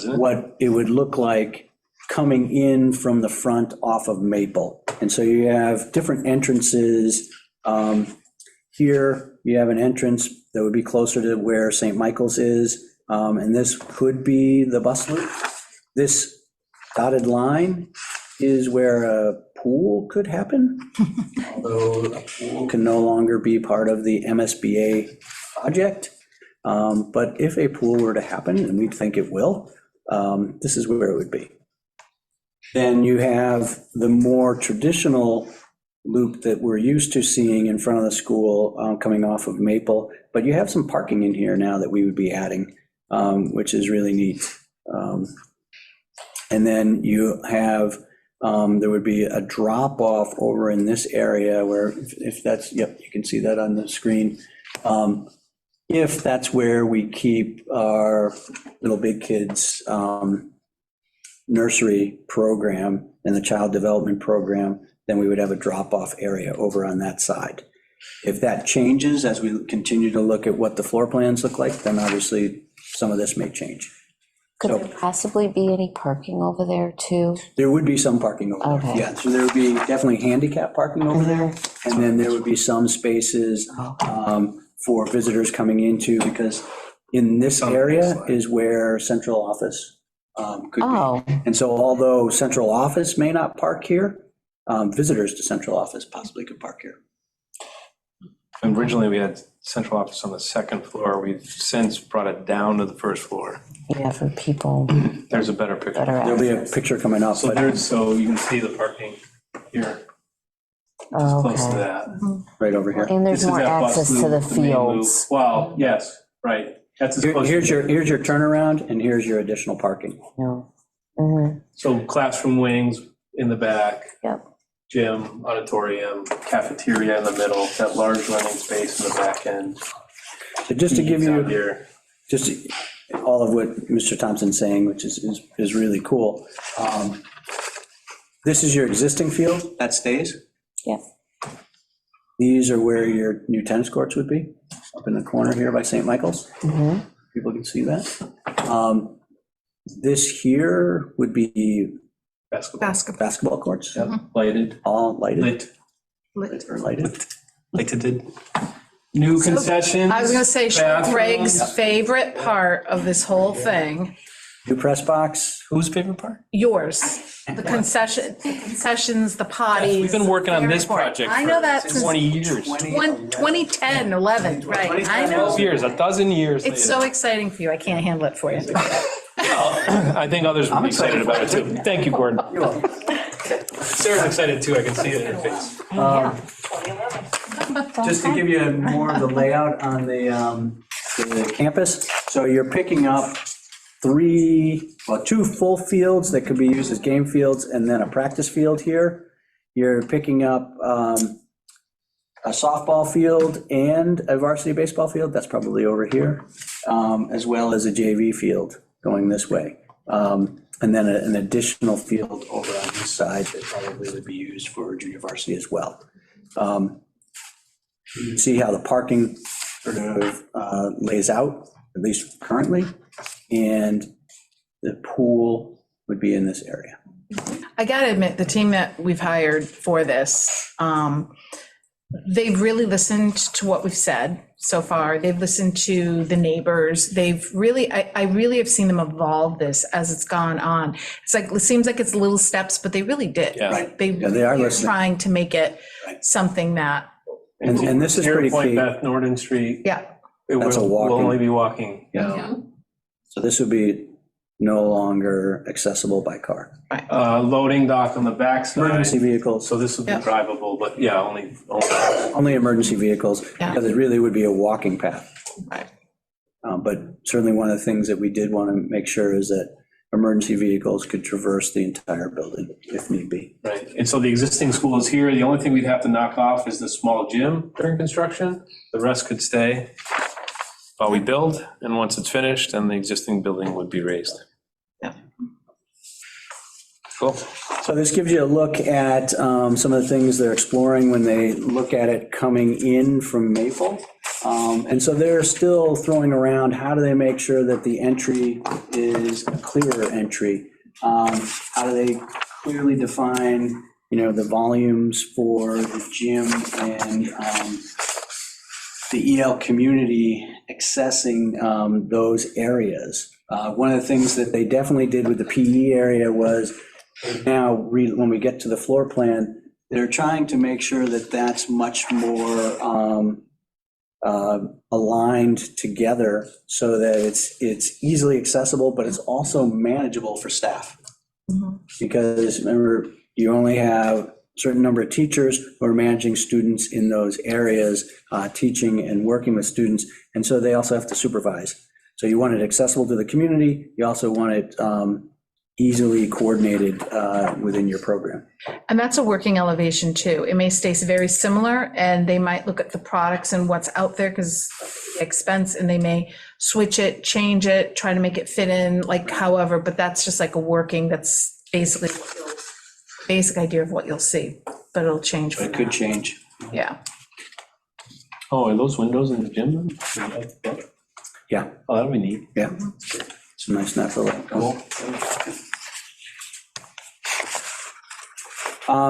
what it would look like coming in from the front off of Maple. And so you have different entrances. Here you have an entrance that would be closer to where St. Michael's is. And this could be the bus loop. This dotted line is where a pool could happen, although a pool can no longer be part of the MSBA project. But if a pool were to happen, and we think it will, this is where it would be. Then you have the more traditional loop that we're used to seeing in front of the school coming off of Maple, but you have some parking in here now that we would be adding, which is really neat. And then you have, there would be a drop off over in this area where, if that's, yep, you can see that on the screen. If that's where we keep our Little Big Kids nursery program and the child development program, then we would have a drop-off area over on that side. If that changes as we continue to look at what the floor plans look like, then obviously some of this may change. Could So- there possibly be any parking over there too? There would be some parking over there, Okay. yeah, so there would be definitely handicap parking over there, and then there would be some spaces for visitors coming into, because in this area is where central office could be. Oh, And so although central office may not park here, visitors to central office possibly could park here. And originally, we had central office on the second floor. We've since brought it down to the first floor. yeah, for people There's a better picture. better There'll be a access. picture coming up, So but there's, so you can see the parking here, Oh, close to okay. that. right over here. And there's This is more that bus access to loop, the main loop. fields. Well, yes, right. That's as close. Here's your turnaround, and here's your additional parking. No. Mhm. So classroom wings in the back. Yep. Gym, auditorium, cafeteria in the middle, that large running space in the back end. So just to give you, Out here. just all of what Mr. Thompson's saying, which is really cool. This is your existing field, that stays. Yep. These are where your new tennis courts would be, up in the corner here by St. Michael's. Mhm. People can see that. This here would be Basketball. basketball courts, Yep, lighted, all lighted lit, or lighted. lighted. New concessions. I was gonna say, bathrooms. Greg's favorite part of this whole thing, New press box. Whose favorite part? yours, the concessions, the potties. We've been working on this Very important. project I know for that since 20 years. 2010, 11, right, I know. 12 years, a dozen years It's later. so exciting for you, I can't handle it for you. I think others would be excited about it too. Thank you, Gordon. You're welcome. Sarah's excited too, I can see it in her face. Just to give you more of the layout on the campus, so you're picking up two full fields that could be used as game fields, and then a practice field here. You're picking up a softball field and a varsity baseball field, that's probably over here, as well as a JV field going this way. And then an additional field over on this side that probably would be used for junior varsity as well. You can see how the parking sort of lays out, at least currently, and the pool would be in this area. I gotta admit, the team that we've hired for this, they've really listened to what we've said so far. They've listened to the neighbors. They've really, I really have seen them evolve this as it's gone on. It's like, it seems like it's little steps, but they really did. Yeah. Like, they Yeah, they are really listening. trying to make it Right. something that, And this is Air pretty Point, key. Beth Norden Street. yeah. It That's a will walking. only be walking. Yeah. So this would be no longer accessible by car. Loading dock on the backside. Emergency vehicles, So this would be Yeah. drivable, but yeah, only. only emergency vehicles, Yeah. because it really would be a walking path. Right. But certainly one of the things that we did want to make sure is that emergency vehicles could traverse the entire building if need be. Right, and so the existing school is here. The only thing we'd have to knock off is the small gym during construction. The rest could stay while we build, and once it's finished, then the existing building would be raised. Yeah. Cool. So this gives you a look at some of the things they're exploring when they look at it coming in from Maple. And so they're still throwing around, how do they make sure that the entry is a clearer entry? How do they clearly define, the volumes for the gym and the EL community accessing those areas? One of the things that they definitely did with the PE area was, now, when we get to the floor plan, they're trying to make sure that that's much more aligned together so that it's easily accessible, but it's also manageable for staff. Because remember, you only have a certain number of teachers who are managing students in those areas, teaching and working with students, and so they also have to supervise. So you want it accessible to the community, you also want it easily coordinated within your program. And that's a working elevation too. It may stay very similar, and they might look at the products and what's out there because the expense, and they may switch it, change it, try to make it fit in, like however, but that's just like a working, that's basically basic idea of what you'll see, but it'll change But from it could that. change. Yeah. Oh, are those windows in the gym? Yeah, Oh, that'll be neat. yeah. It's a nice natural light. Cool.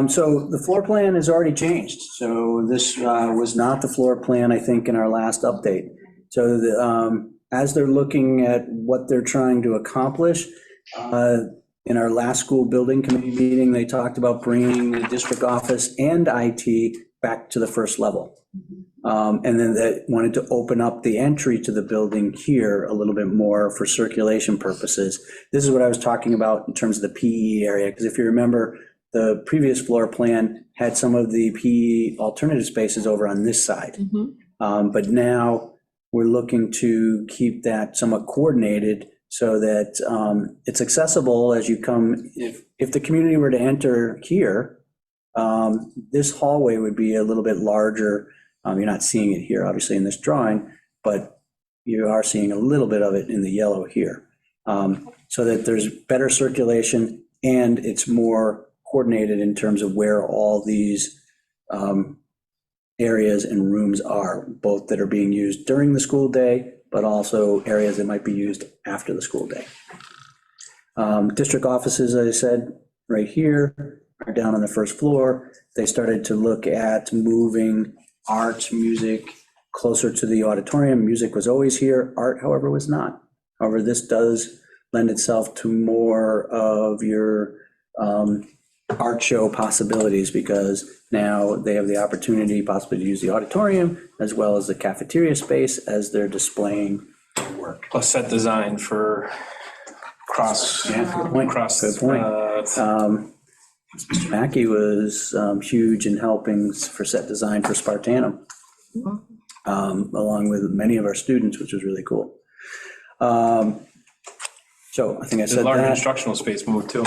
So the floor plan has already changed. So this was not the floor plan, I think, in our last update. So as they're looking at what they're trying to accomplish, in our last school building committee meeting, they talked about bringing the district office and IT back to the first level. And then they wanted to open up the entry to the building here a little bit more for circulation purposes. This is what I was talking about in terms of the PE area, because if you remember, the previous floor plan had some of the PE alternative spaces over on this side. But now we're looking to keep that somewhat coordinated so that it's accessible as you come. If the community were to enter here, this hallway would be a little bit larger. You're not seeing it here, obviously, in this drawing, but you are seeing a little bit of it in the yellow here. So that there's better circulation and it's more coordinated in terms of where all these areas and rooms are, both that are being used during the school day, but also areas that might be used after the school day. District offices, as I said, right here are down on the first floor. They started to look at moving art, music closer to the auditorium. Music was always here. Art, however, was not. However, this does lend itself to more of your art show possibilities, because now they have the opportunity possibly to use the auditorium as well as the cafeteria space as they're displaying their work. Plus set design for cross. Yeah, good point. Cross. Good point. Mr. Mackey was huge in helping for set design for Spartanum, along with many of our students, which was really cool. So I think I There's a said large that. instructional space moved too.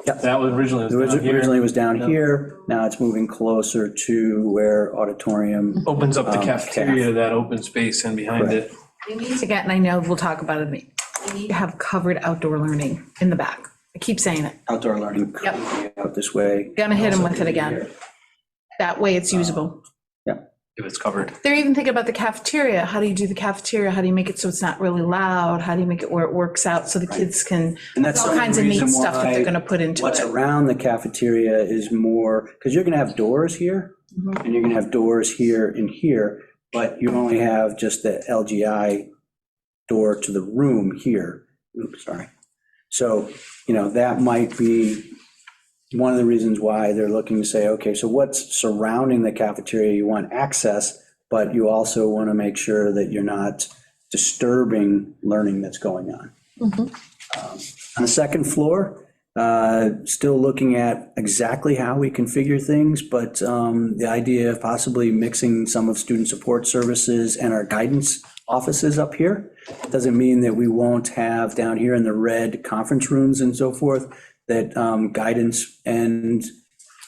Yep. That was originally. Originally it was down Yeah. here, now it's moving closer to where auditorium. Opens up the Caf. cafeteria, that open space in behind it. We need to get, and I know we'll talk about it, we need to have covered outdoor learning in the back. I keep saying it. Outdoor learning Yep. could be out this way. Gonna hit them with it again. That way it's usable. If it's covered. They're even thinking about the cafeteria. How do you do the cafeteria? How do you make it so it's not really loud? How do you make it where it works out so the kids can, And that's all some of the kinds of neat reason stuff that they're why gonna put into What's it. around the cafeteria is more, because you're gonna have doors here, Mm-hmm. and you're gonna have doors here and here, but you only have just the LGI door to the room here. Oops, sorry. So, that might be one of the reasons why they're looking to say, okay, so what's surrounding the cafeteria? You want access, but you also want to make sure that you're not disturbing learning that's going on. On the second floor, still looking at exactly how we configure things, but the idea of possibly mixing some of student support services and our guidance offices up here doesn't mean that we won't have down here in the red conference rooms and so forth that guidance and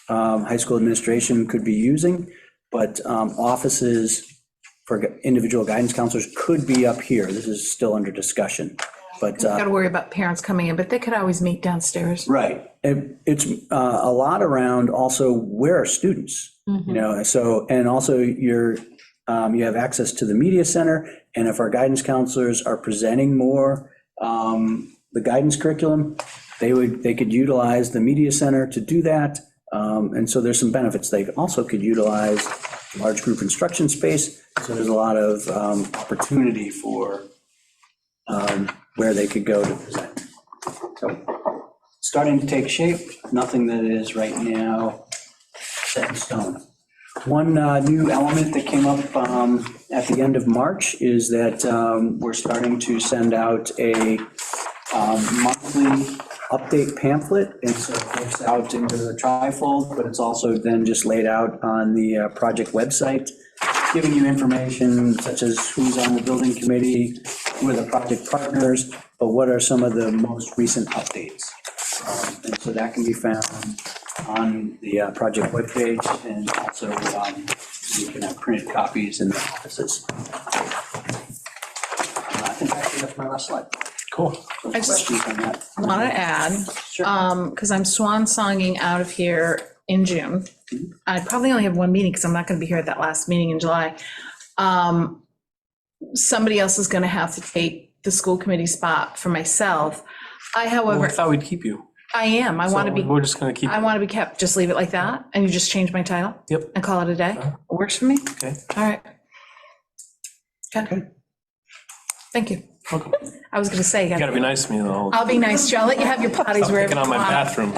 high school administration could be using, but offices for individual guidance counselors could be up here. This is still under discussion, but. Got to worry about parents coming in, but they could always meet downstairs. Right. It's a lot around also where are students, so, and also you have access to the media center, and if our guidance counselors are presenting more the guidance curriculum, they could utilize the media center to do that. And so there's some benefits. They also could utilize large group instruction space. So there's a lot of opportunity for where they could go to present. So starting to take shape, nothing that is right now set in stone. One new element that came up at the end of March is that we're starting to send out a monthly update pamphlet. And so it goes out into the trifold, but it's also then just laid out on the project website, giving you information such as who's on the building committee, who are the project partners, but what are some of the most recent updates. And so that can be found on the project webpage, and also you can have printed copies in the offices. I think actually that's my last slide. Cool. So I just questions on that? Want to add, Sure. because I'm swan songing out of here in June. I probably only have one meeting because I'm not going to be here at that last meeting in July. Somebody else is going to have to take the school committee spot for myself. I, Well, however, I thought we'd keep you. I am, I want to So be, we're just going to keep. I want to be kept, just leave it like that, and you just change my title? Yep. And call it a day? It works for me? Okay. All right. Okay. Thank you. Welcome. I was going to say, You gotta be nice to me though. I'll be nice, Joe. I'll let you have your potties Stop wherever picking you on my want. bathroom.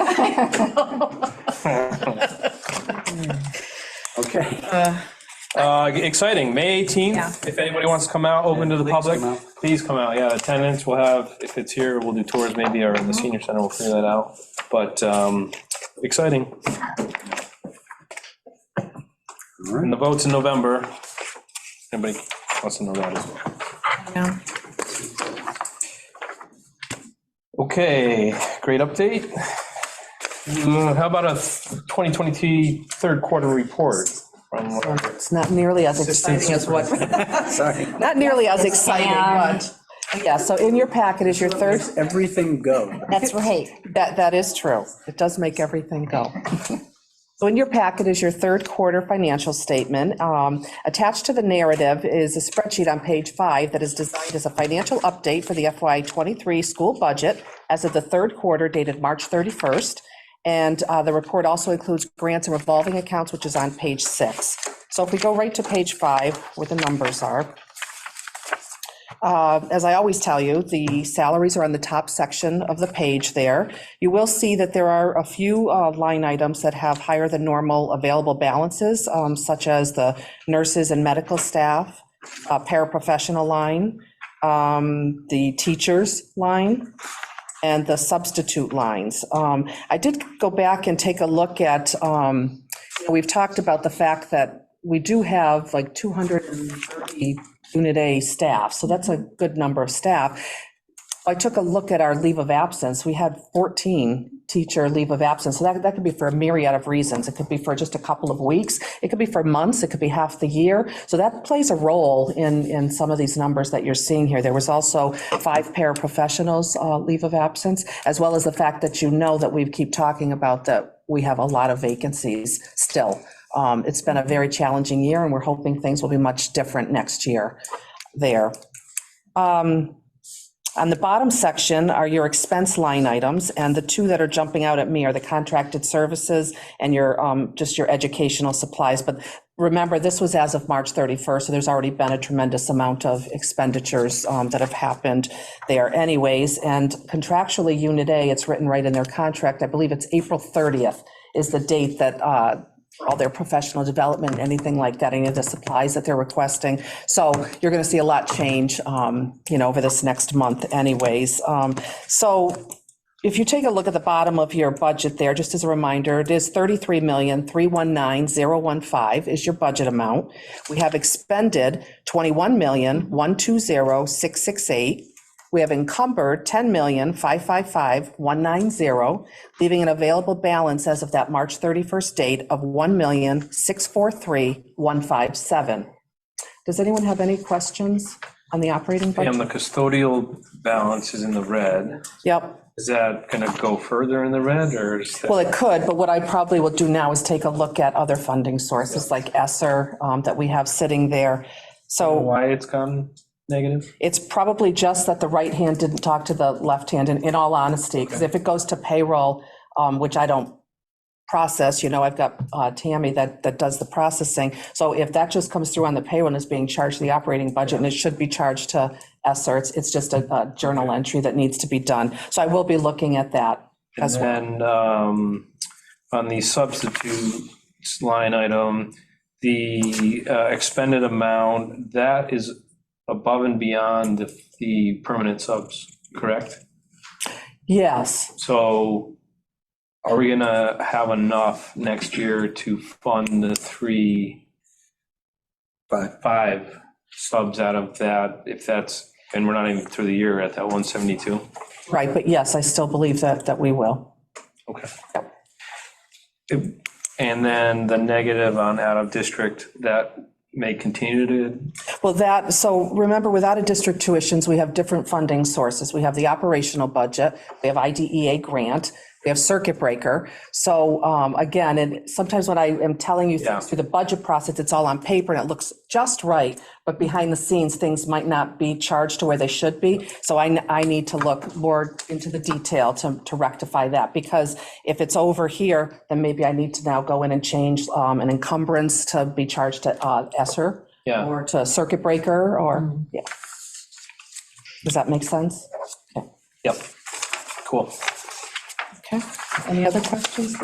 Okay. Exciting, May 18th. Yeah. If anybody wants to come out, open to the Please public, come out. please come out. Yeah, attendance, we'll have, if it's here, we'll do tours maybe, or in the senior center, we'll figure that out. But exciting. All right. And the vote's in November. Anybody wants to know that as well. Yeah. Okay, great update. How about a 2023 third quarter report? From It's not nearly as exciting as what, Sorry. not nearly as exciting, Pam. but, yeah, so in your packet is your third, Everything go. That's right. that is true. It does make everything go. So in your packet is your third quarter financial statement. Attached to the narrative is a spreadsheet on page 5 that is designed as a financial update for the FY23 school budget as of the third quarter dated March 31st. And the report also includes grants and revolving accounts, which is on page 6. So if we go right to page 5, where the numbers are. As I always tell you, the salaries are on the top section of the page there. You will see that there are a few line items that have higher than normal available balances, such as the nurses and medical staff, paraprofessional line, the teachers line, and the substitute lines. I did go back and take a look at, we've talked about the fact that we do have like 230 Unit A staff, so that's a good number of staff. I took a look at our leave of absence. We had 14 teacher leave of absence, so that could be for a myriad of reasons. It could be for just a couple of weeks, it could be for months, it could be half the year. So that plays a role in some of these numbers that you're seeing here. There was also 5 paraprofessionals leave of absence, as well as the fact that you know that we keep talking about that we have a lot of vacancies still. It's been a very challenging year, and we're hoping things will be much different next year there. On the bottom section are your expense line items, and the two that are jumping out at me are the contracted services and your, just your educational supplies. But remember, this was as of March 31st, so there's already been a tremendous amount of expenditures that have happened there anyways. And contractually, Unit A, it's written right in their contract, I believe it's April 30th is the date that all their professional development, anything like that, any of the supplies that they're requesting. So you're going to see a lot change, over this next month anyways. So if you take a look at the bottom of your budget there, just as a reminder, it is $33,319,015 is your budget amount. We have expended $21,120,668. We have encumbered $10,555,190, leaving an available balance as of that March 31st date of $1,643,157. Does anyone have any questions on the operating budget? And the custodial balance is in the red. Yep. Is that going to go further in the red, or is that? Well, it could, but what I probably will do now is take a look at other funding sources like ESSER that we have sitting there. So Why it's gone negative? it's probably just that the right hand didn't talk to the left hand, in all honesty, because if it goes to payroll, which I don't process, I've got Tammy that does the processing. So if that just comes through on the payroll and is being charged to the operating budget, and it should be charged to ESSER, it's just a journal entry that needs to be done. So I will be looking at that as well. And on the substitute line item, the expended amount, that is above and beyond the permanent subs, correct? Yes. So are we gonna have enough next year to fund the 5 subs out of that, if that's, and we're not even through the year at that 172? Right, but yes, I still believe that we will. Okay. And then the negative on out of district, that may continue to, Well, so remember, without a district tuitions, we have different funding sources. We have the operational budget, we have IDEA grant, we we have circuit breaker. So again, and sometimes when I am telling you Yeah. things through the budget process, it's all on paper and it looks just right, but behind the scenes, things might not be charged to where they should be. So I need to look more into the detail to rectify that, because if it's over here, then maybe I need to now go in and change an encumbrance to be charged to ESSER Yeah. or to circuit breaker, or, yeah. Does that make sense? Okay. Yep. Cool. Okay, any other questions?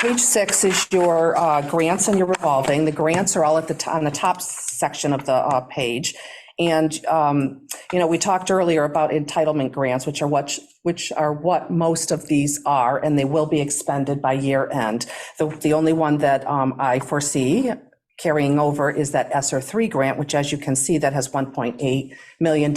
Page 6 is your grants and your revolving. The grants are all at on the top section of the page. And, we talked earlier about entitlement grants, which are what most of these are, and they will be expended by year end. The only one that I foresee carrying over is that ESSER 3 grant, which, as you can see, that has $1.8 million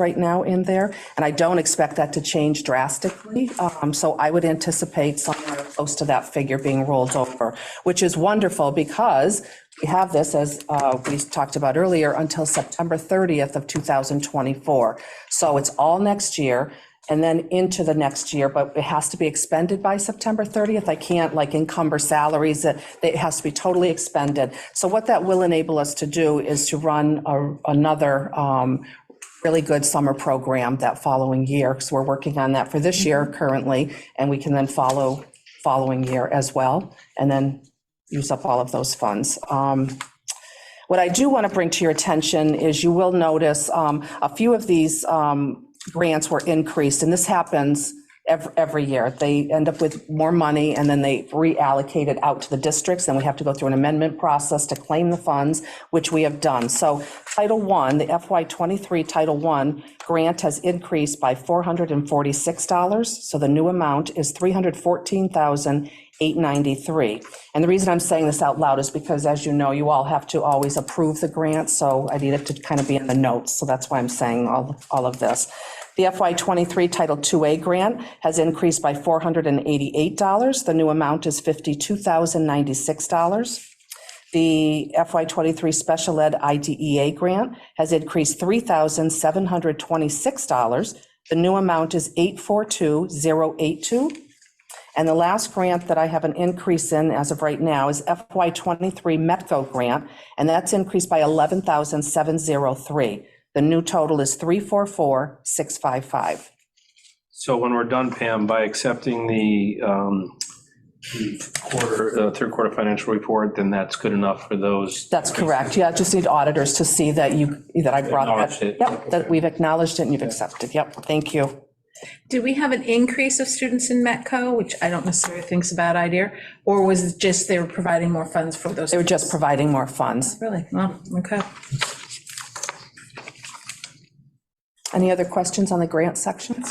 right now in there. And I don't expect that to change drastically. So I would anticipate somewhere close to that figure being rolled over, which is wonderful because we have this, as we talked about earlier, until September 30th of 2024. So it's all next year and then into the next year, but it has to be expended by September 30th. I can't encumber salaries, it has to be totally expended. So what that will enable us to do is to run another really good summer program that following year, because we're working on that for this year currently, and we can then follow following year as well, and then use up all of those funds. What I do want to bring to your attention is you will notice a few of these grants were increased, and this happens every year. They end up with more money and then they reallocate it out to the districts, and we have to go through an amendment process to claim the funds, which we have done. So Title I, the FY23 Title I grant has increased by $446. So the new amount is $314,893. And the reason I'm saying this out loud is because, as you know, you all have to always approve the grant. So I need it to kind of be in the notes. So that's why I'm saying all of this. The FY23 Title IIA grant has increased by $488. The new amount is $52,096. The FY23 Special Ed IDEA grant has increased $3,726. The new amount is $842,082. And the last grant that I have an increase in as of right now is FY23 METCO grant, and that's increased by $11,703. The new total is $344,655. So when we're done, Pam, by accepting the third quarter financial report, then that's good enough for those? That's correct. Yeah, just need auditors to see that I brought Acknowledged that. it. Yep, that we've acknowledged it and you've accepted. Yep, thank you. Did we have an increase of students in Metco, which I don't necessarily think is a bad idea, or was it just they were providing more funds for those? They were just providing more funds. Really? Well, okay. Any other questions on the grant section?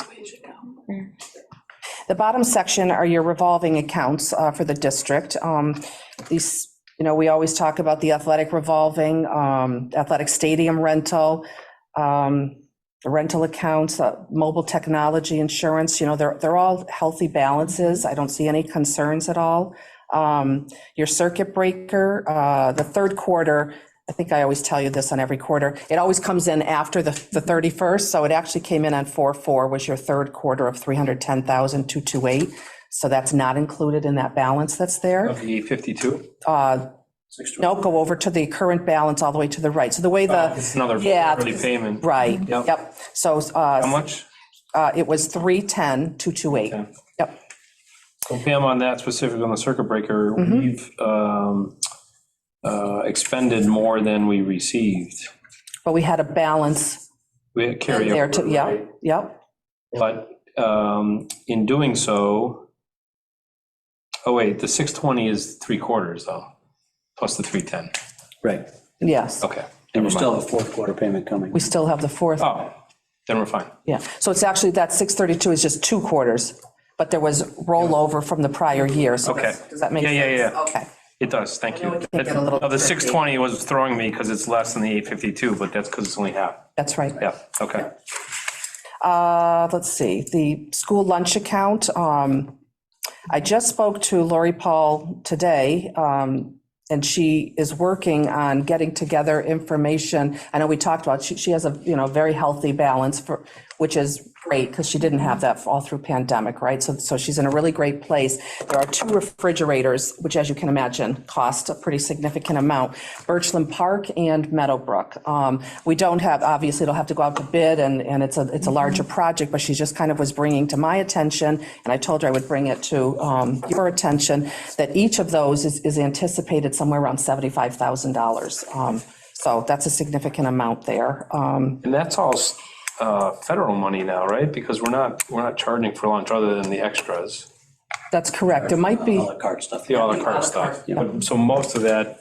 The bottom section are your revolving accounts for the district. These, we always talk about the athletic revolving, athletic stadium rental, the rental accounts, mobile technology insurance, they're all healthy balances. I don't see any concerns at all. Your circuit breaker, the third quarter, I think I always tell you this on every quarter, it always comes in after the 31st, so it actually came in on 4/4, was your third quarter of $310,228. So that's not included in that balance that's there. Of the 52? No, go over to the current balance all the way to the right. So the way It's another yeah, early payment. right, Yep. yep. So How much? it was $310,228. Okay. Yep. So Pam, on that specific on the circuit breaker, we've expended more than we received. But we had a balance We had carry there over, to, yeah, right? yep. But in doing so, oh wait, the 620 is 3/4 though, plus the 310. Right. Yes, Okay. And never you still mind. have a fourth quarter payment coming. we still have the fourth. Oh, then we're fine. Yeah, so it's actually, that 632 is just 2 quarters, but there was rollover from the prior year, so Okay. does that make Yeah, sense? yeah, yeah. Okay, It does, thank you. I know it can get a little The tricky. 620 was throwing me because it's less than the 852, but that's because it's only half. that's right. Yeah, okay. Let's see, the school lunch account, I just spoke to Lori Paul today, and she is working on getting together information. I know we talked about, she has a, very healthy balance which is great because she didn't have that all through pandemic, right? So she's in a really great place. There are 2 refrigerators, which, as you can imagine, cost a pretty significant amount, Birchland Park and Meadowbrook. We don't have, obviously, it'll have to go out to bid, and it's a larger project, but she just kind of was bringing to my attention, and I told her I would bring it to your attention, that each of those is anticipated somewhere around $75,000. So that's a significant amount there. And that's all federal money now, right? Because we're not charging for lunch other than the extras, That's correct. There might be. A la carte stuff. the à la carte stuff. But- So most of that,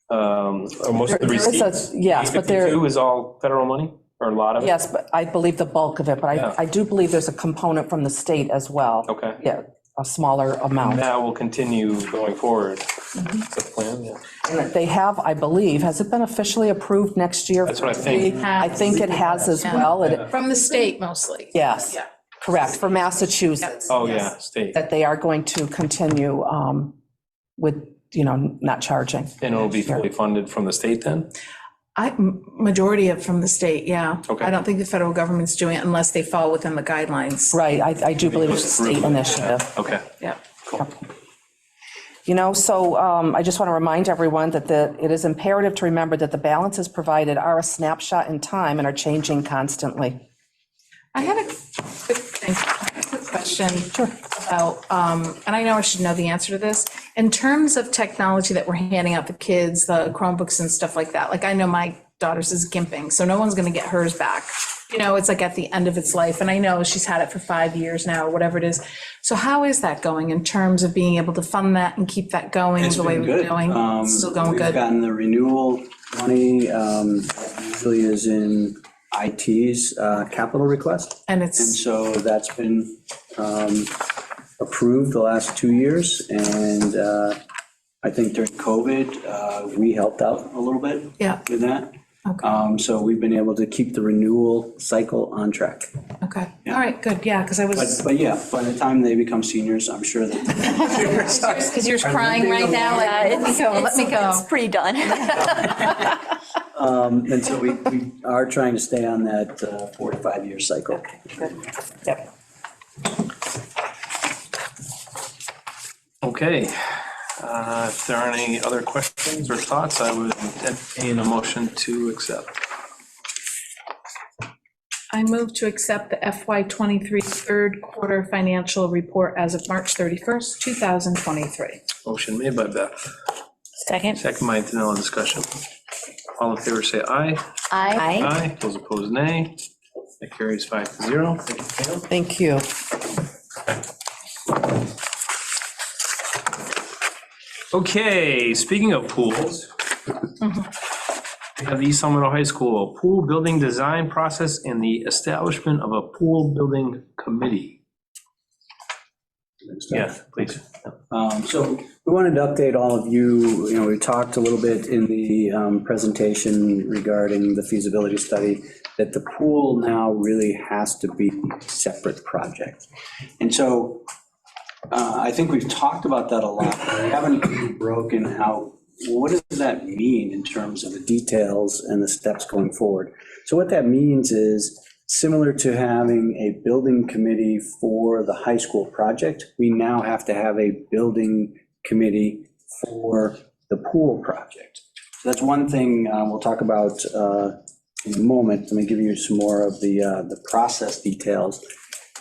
or most of the There is a- receipts, yes, but there- 52 is all federal money, or a lot of it? Yes, but I believe the bulk of it, but Yeah. I do believe there's a component from the state as well. Okay. Yeah, a smaller amount. That will continue going forward. That's the plan, yeah. And they have, I believe, has it been officially approved next year? That's what I think. I think it has as well. From the state mostly. Yes, Yeah. correct, for Massachusetts. Oh, yeah, state. That they are going to continue with, not charging. And it'll be fully funded from the state then? Majority of from the state, yeah. Okay. I don't think the federal government's doing it unless they fall within the guidelines. Right, I do believe it's a state initiative. Okay. Yeah. So I just want to remind everyone that it is imperative to remember that the balances provided are a snapshot in time and are changing constantly. I had a quick question about, and I know I should know the answer to this. In terms of technology that we're handing out the kids, the Chromebooks and stuff like that, like I know my daughter's is gimping, so no one's going to get hers back. It's like at the end of its life, and I know she's had it for 5 years now, or whatever it is. So how is that going in terms of being able to fund that and keep that going It's the way been we're good. doing? It's still going We've good? gotten the renewal money, usually is in IT's capital request. And And it's, so that's been approved the last 2 years. And I think during COVID, we helped out a little bit yeah, with that. okay, So we've been able to keep the renewal cycle on track. okay. All right, good, yeah, because I was, But yeah, by the time they become seniors, I'm sure that. because you're crying right now, like, let me go, let me go. It's pretty done. And so we are trying to stay on that 4 to 5 year cycle. Yep. Okay. If there aren't any other questions or thoughts, I would entertain a motion to accept. I move to accept the FY23 third quarter financial report as of March 31st, 2023. Motion made by Beth, Second. second by Danila. Discussion. All in favor, say aye. Aye. Aye. Those opposed, nay. That carries 5-0. Thank you, Pam. Thank you. Okay, speaking of pools, we have the East Long Meadow High School pool building design process and the establishment of a pool building committee. Yeah, please. So we wanted to update all of you. We talked a little bit in the presentation regarding the feasibility study, that the pool now really has to be a separate project. And so I think we've talked about that a lot, but we haven't really broken out, what does that mean in terms of the details and the steps going forward? So what that means is, similar to having a building committee for the high school project, we now have to have a building committee for the pool project. So that's one thing we'll talk about in a moment. Let me give you some more of the process details.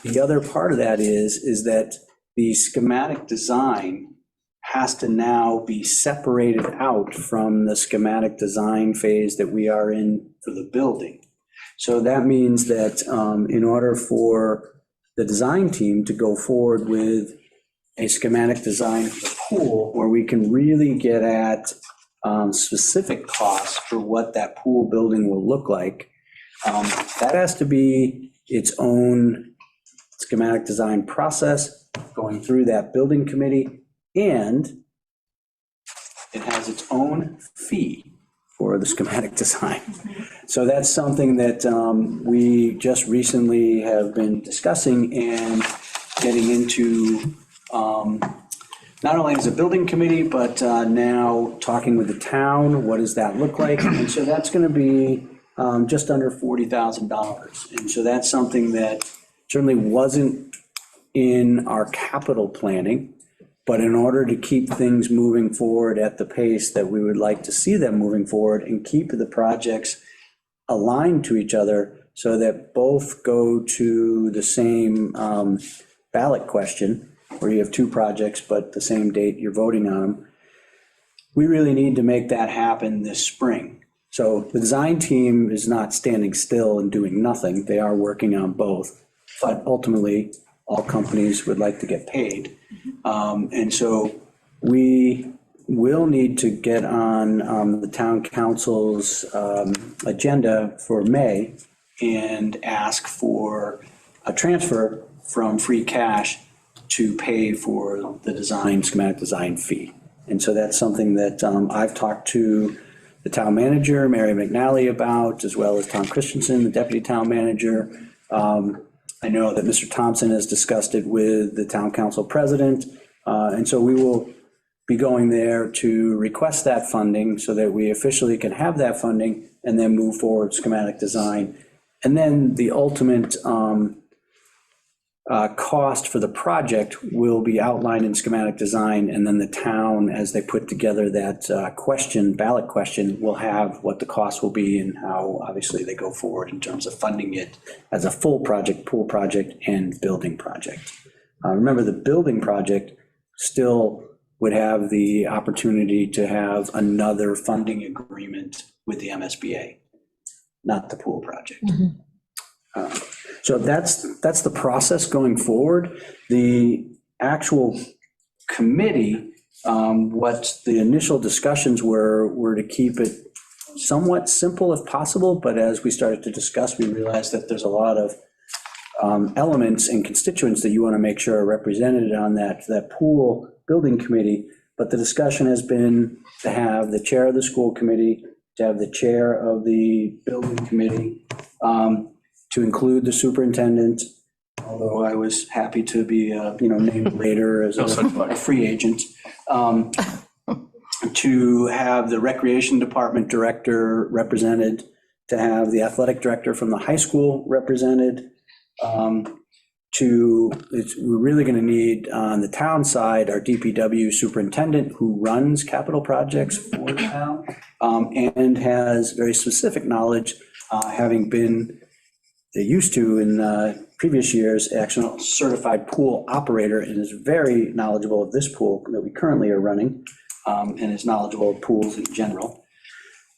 The other part of that is that the schematic design has to now be separated out from the schematic design phase that we are in for the building. So that means that in order for the design team to go forward with a schematic design for the pool, where we can really get at specific costs for what that pool building will look like, that has to be its own schematic design process, going through that building committee, and it has its own fee for the schematic design. So that's something that we just recently have been discussing and getting into, not only as a building committee, but now talking with the town, what does that look like? And so that's going to be just under $40,000. And so that's something that certainly wasn't in our capital planning, but in order to keep things moving forward at the pace that we would like to see them moving forward and keep the projects aligned to each other so that both go to the same ballot question, where you have two projects, but the same date you're voting on them, we really need to make that happen this spring. So the design team is not standing still and doing nothing. They are working on both, but ultimately, all companies would like to get paid. And so we will need to get on the town council's agenda for May and ask for a transfer from free cash to pay for the design, schematic design fee. And so that's something that I've talked to the town manager, Mary McNally, about, as well as Tom Christensen, the deputy town manager. I know that Mr. Thompson has discussed it with the town council president. And so we will be going there to request that funding so that we officially can have that funding and then move forward schematic design. And then the ultimate cost for the project will be outlined in schematic design, and then the town, as they put together that ballot question, will have what the cost will be and how obviously they go forward in terms of funding it as a full project, pool project, and building project. Remember, the building project still would have the opportunity to have another funding agreement with the MSBA, not the pool project. So that's the process going forward. The actual committee, what the initial discussions were to keep it somewhat simple if possible, but as we started to discuss, we realized that there's a lot of elements and constituents that you want to make sure are represented on that pool building committee. But the discussion has been to have the chair of the school committee, to have the chair of the building committee, to include the superintendent, although I was happy to be, named later as a free agent, to have the recreation department director represented, to have the athletic director from the high school represented, we're really going to need on the town side our DPW superintendent who runs capital projects for the town and has very specific knowledge, having been, they used to in previous years, actual certified pool operator, and is very knowledgeable of this pool that we currently are running, and is knowledgeable of pools in general.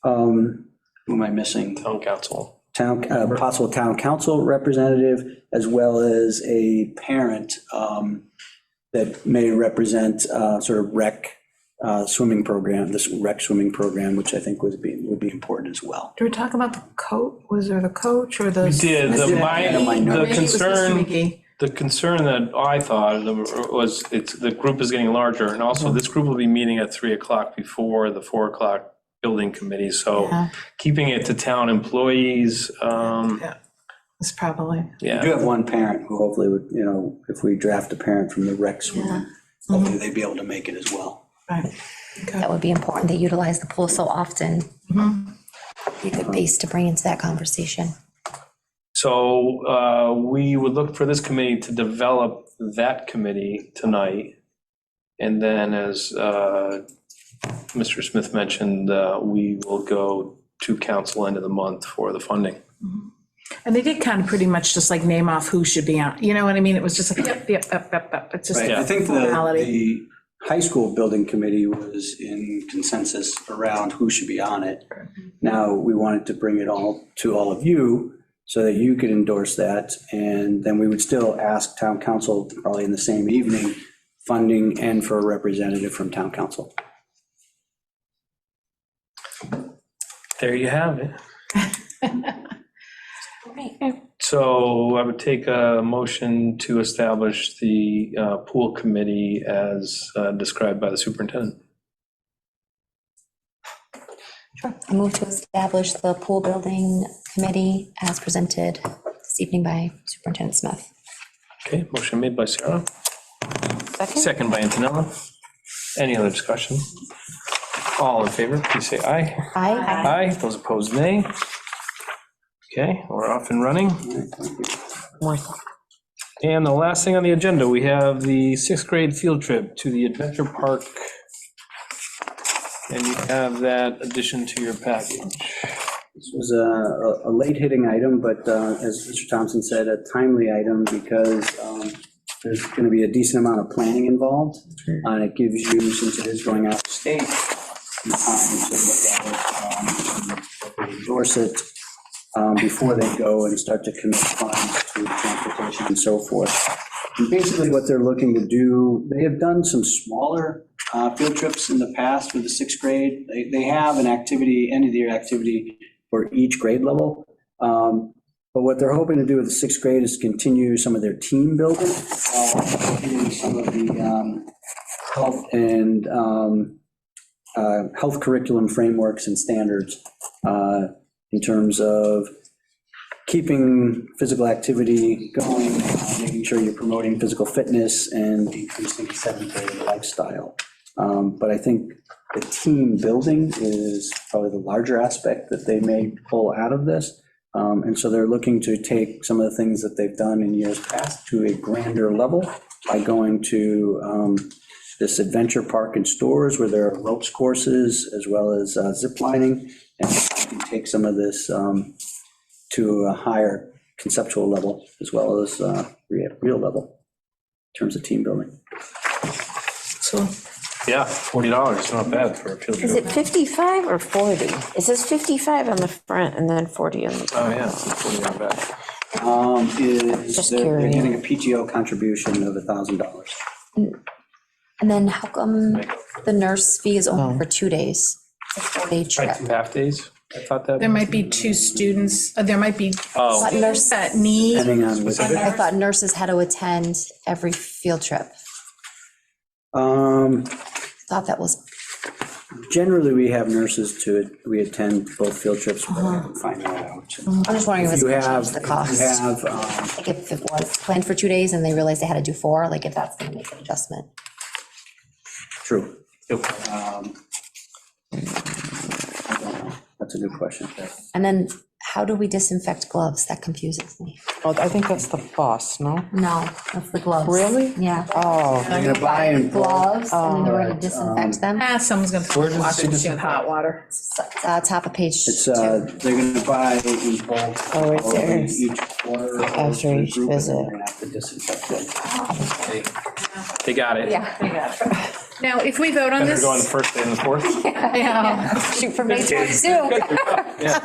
Who am I missing? Town council. Possible town council representative, as well as a parent that may represent sort of rec swimming program, this rec swimming program, which I think would be important as well. Did we talk about the coach? Was there the coach or the? We did. The The concern that I thought was the group is getting larger, and also this group will be meeting at 3 o'clock before the 4 o'clock building committee. So keeping it to town employees. It's probably. We do have one parent who hopefully would, if we draft a parent from the rec swim, hopefully they'd be able to make it as well. Right. Okay. That would be important. They utilize the pool so often. Be a good base to bring into that conversation. So we would look for this committee to develop that committee tonight. And then as Mr. Smith mentioned, we will go to council end of the month for the funding. And they did kind of pretty much just like name off who should be on, you know what I mean? It was just like, yep. It's just. Right. I think formality. the high school building committee was in consensus around who should be on it. Now, we wanted to bring it all to all of you so that you could endorse that. And then we would still ask town council, probably in the same evening, funding and for a representative from town council. There you have it. Great. So I would take a motion to establish the pool committee as described by the superintendent. Sure. I move to establish the pool building committee as presented this evening by Superintendent Smith. Okay, motion made by Sarah. Second by Antonella. Any other discussion? All in favor, please say aye. Aye. Aye. Those opposed, nay. Okay, we're off and running. More And the last thing on the agenda, we have the 6th grade field trip to the adventure park. And you have that addition to your package. This was a late hitting item, but as Mr. Thompson said, a timely item because there's going to be a decent amount of planning involved. And it gives you, since it is going out of state, the time to look at it, endorse it before they go and start to commit funds to transportation and so forth. And basically what they're looking to do, they have done some smaller field trips in the past with the 6th grade. They have an activity, end of the year activity for each grade level. But what they're hoping to do with the 6th grade is continue some of their team building, some of the health and health curriculum frameworks and standards in terms of keeping physical activity going, making sure you're promoting physical fitness and decreasing sedentary lifestyle. But I think the team building is probably the larger aspect that they may pull out of this. And so they're looking to take some of the things that they've done in years past to a grander level by going to this adventure park and stores where there are ropes courses as well as zip lining, and take some of this to a higher conceptual level as well as real level in terms of team building. So Yeah, $40, not bad for a field Is trip. it 55 or 40? It says 55 on the front and then 40 on the back. Oh, yeah, 40 on back. Just They're curious. getting a PTO contribution of $1,000. And then how come the nurse fee is only for 2 days? A 4-day Try trip. 2 half-days? I thought that. there might be 2 students, there might be Oh, But nurse, that need. Depending on which. I thought nurses had to attend every field trip. Thought that was, Generally, we have nurses we attend both field trips, but I can find that out. I'm just wondering if it's You gonna have, change the you cost. have, Like if it was planned for 2 days and they realized they had to do 4, like if that's gonna make an adjustment. true. Yep. I don't know. That's a good question. And then how do we disinfect gloves? That confuses me. Oh, I think that's the bus, no? No, that's the gloves. Really? Yeah. Oh, They're gonna buy in bulk. Gloves, and then they're gonna Alright, disinfect them. Someone's gonna Where does it wash say machine with hot water. Top of page It's, 2. they're gonna buy in bulk. Oh, right there. Each quarter. After each group, and visit. they're gonna have to disinfect it. They got it. Yeah. Now, if we vote on Better this. go on the first day and the fourth. Yeah. Shoot for May 22. Yeah,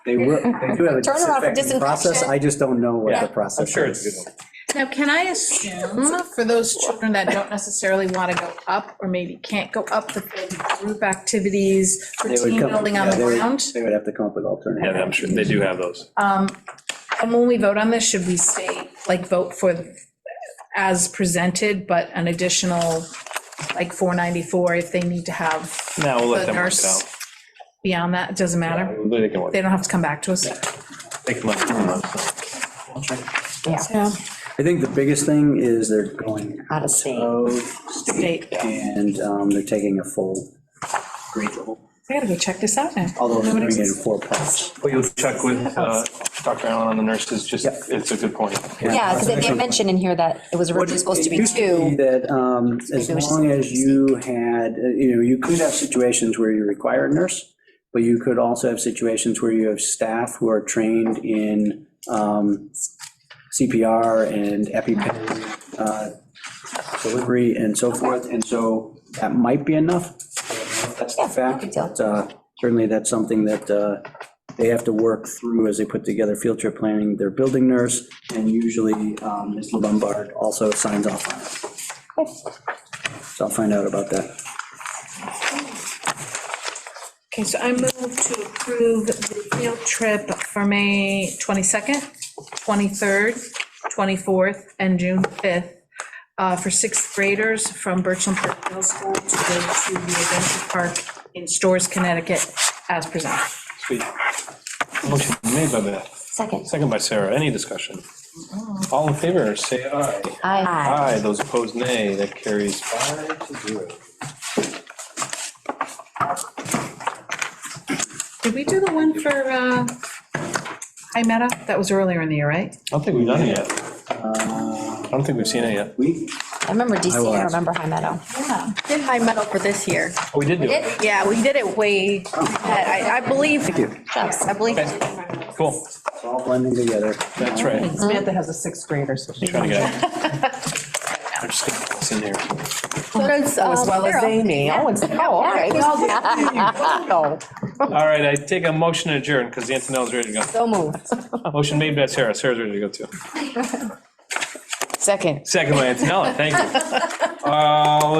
They do have a Turn around for disinfecting process, disinfection. I just don't know what Yeah, the process I'm is. sure it's a good one. Now, can I assume for those children that don't necessarily want to go up or maybe can't go up, that there'll be group activities for They would team come- building on yeah, the they would- ground? They would have to come up with alternatives. Yeah, I'm sure they do have those. And when we vote on this, should we say, like, vote for as presented, but an additional, like, $494 if they need to have Now we'll let the them work it nurse out. beyond that? It doesn't matter? Yeah, They can work. They don't have to come back to us? They can let them know, so. Yeah. I think the biggest thing is they're going Out of state. State. and they're taking a full grade level, I gotta go check this out now. although they're Nobody doing it in says- 4 parts. Well, you'll check with Dr. Allen on the nurses, just, Yep. it's a good point. Yeah, because they did mention in here that it was originally supposed to be It used 2. that as Maybe we should long as you had, you could have situations where you require a nurse, but you could also have situations where you have staff who are trained in CPR and EpiPen delivery and so forth, and so that might be enough. That's the fact. good deal. But, certainly, that's something that they have to work through as they put together field trip planning. Their building nurse, and usually Ms. Lombard also signs off on it. So I'll find out about that. Okay, so I move to approve the field trip for May 22nd, 23rd, 24th, and June 5th for 6th graders from Birchland Park Middle School to go to the Adventure Park in Storrs, Connecticut, as presented. Sweet. Motion made by Beth, Second. second by Sarah. Any discussion? All in favor, say aye. Aye. Aye, those opposed, nay. That carries 5-0. Did we do the one for High Meadow? That was earlier in the year, right? I don't think we've done it yet. I don't think we've seen it yet. I remember DC, will I ask. remember High Meadow. Did high metal for this year. Oh, we did do it. Yeah, we did it way ahead. I believe. Thank you. I believe. Okay, cool, It's all blending together. that's right. Samantha has a sixth grader, so she's Trying to get it. I'm just gonna put this in here. So does, as well as Carol. Amy. Oh, okay. No. All right, I take a motion to adjourn because Antonelle's ready to go. So moved. Motion made by Sarah. Sarah's ready to go too. Second. Second by Antonella, thank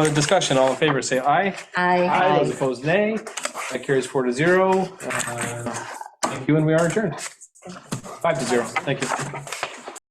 you. Discussion, all in favor, say aye. Aye. Those opposed, nay. That carries 4-0. Thank you, and we are adjourned. 5-0, thank you.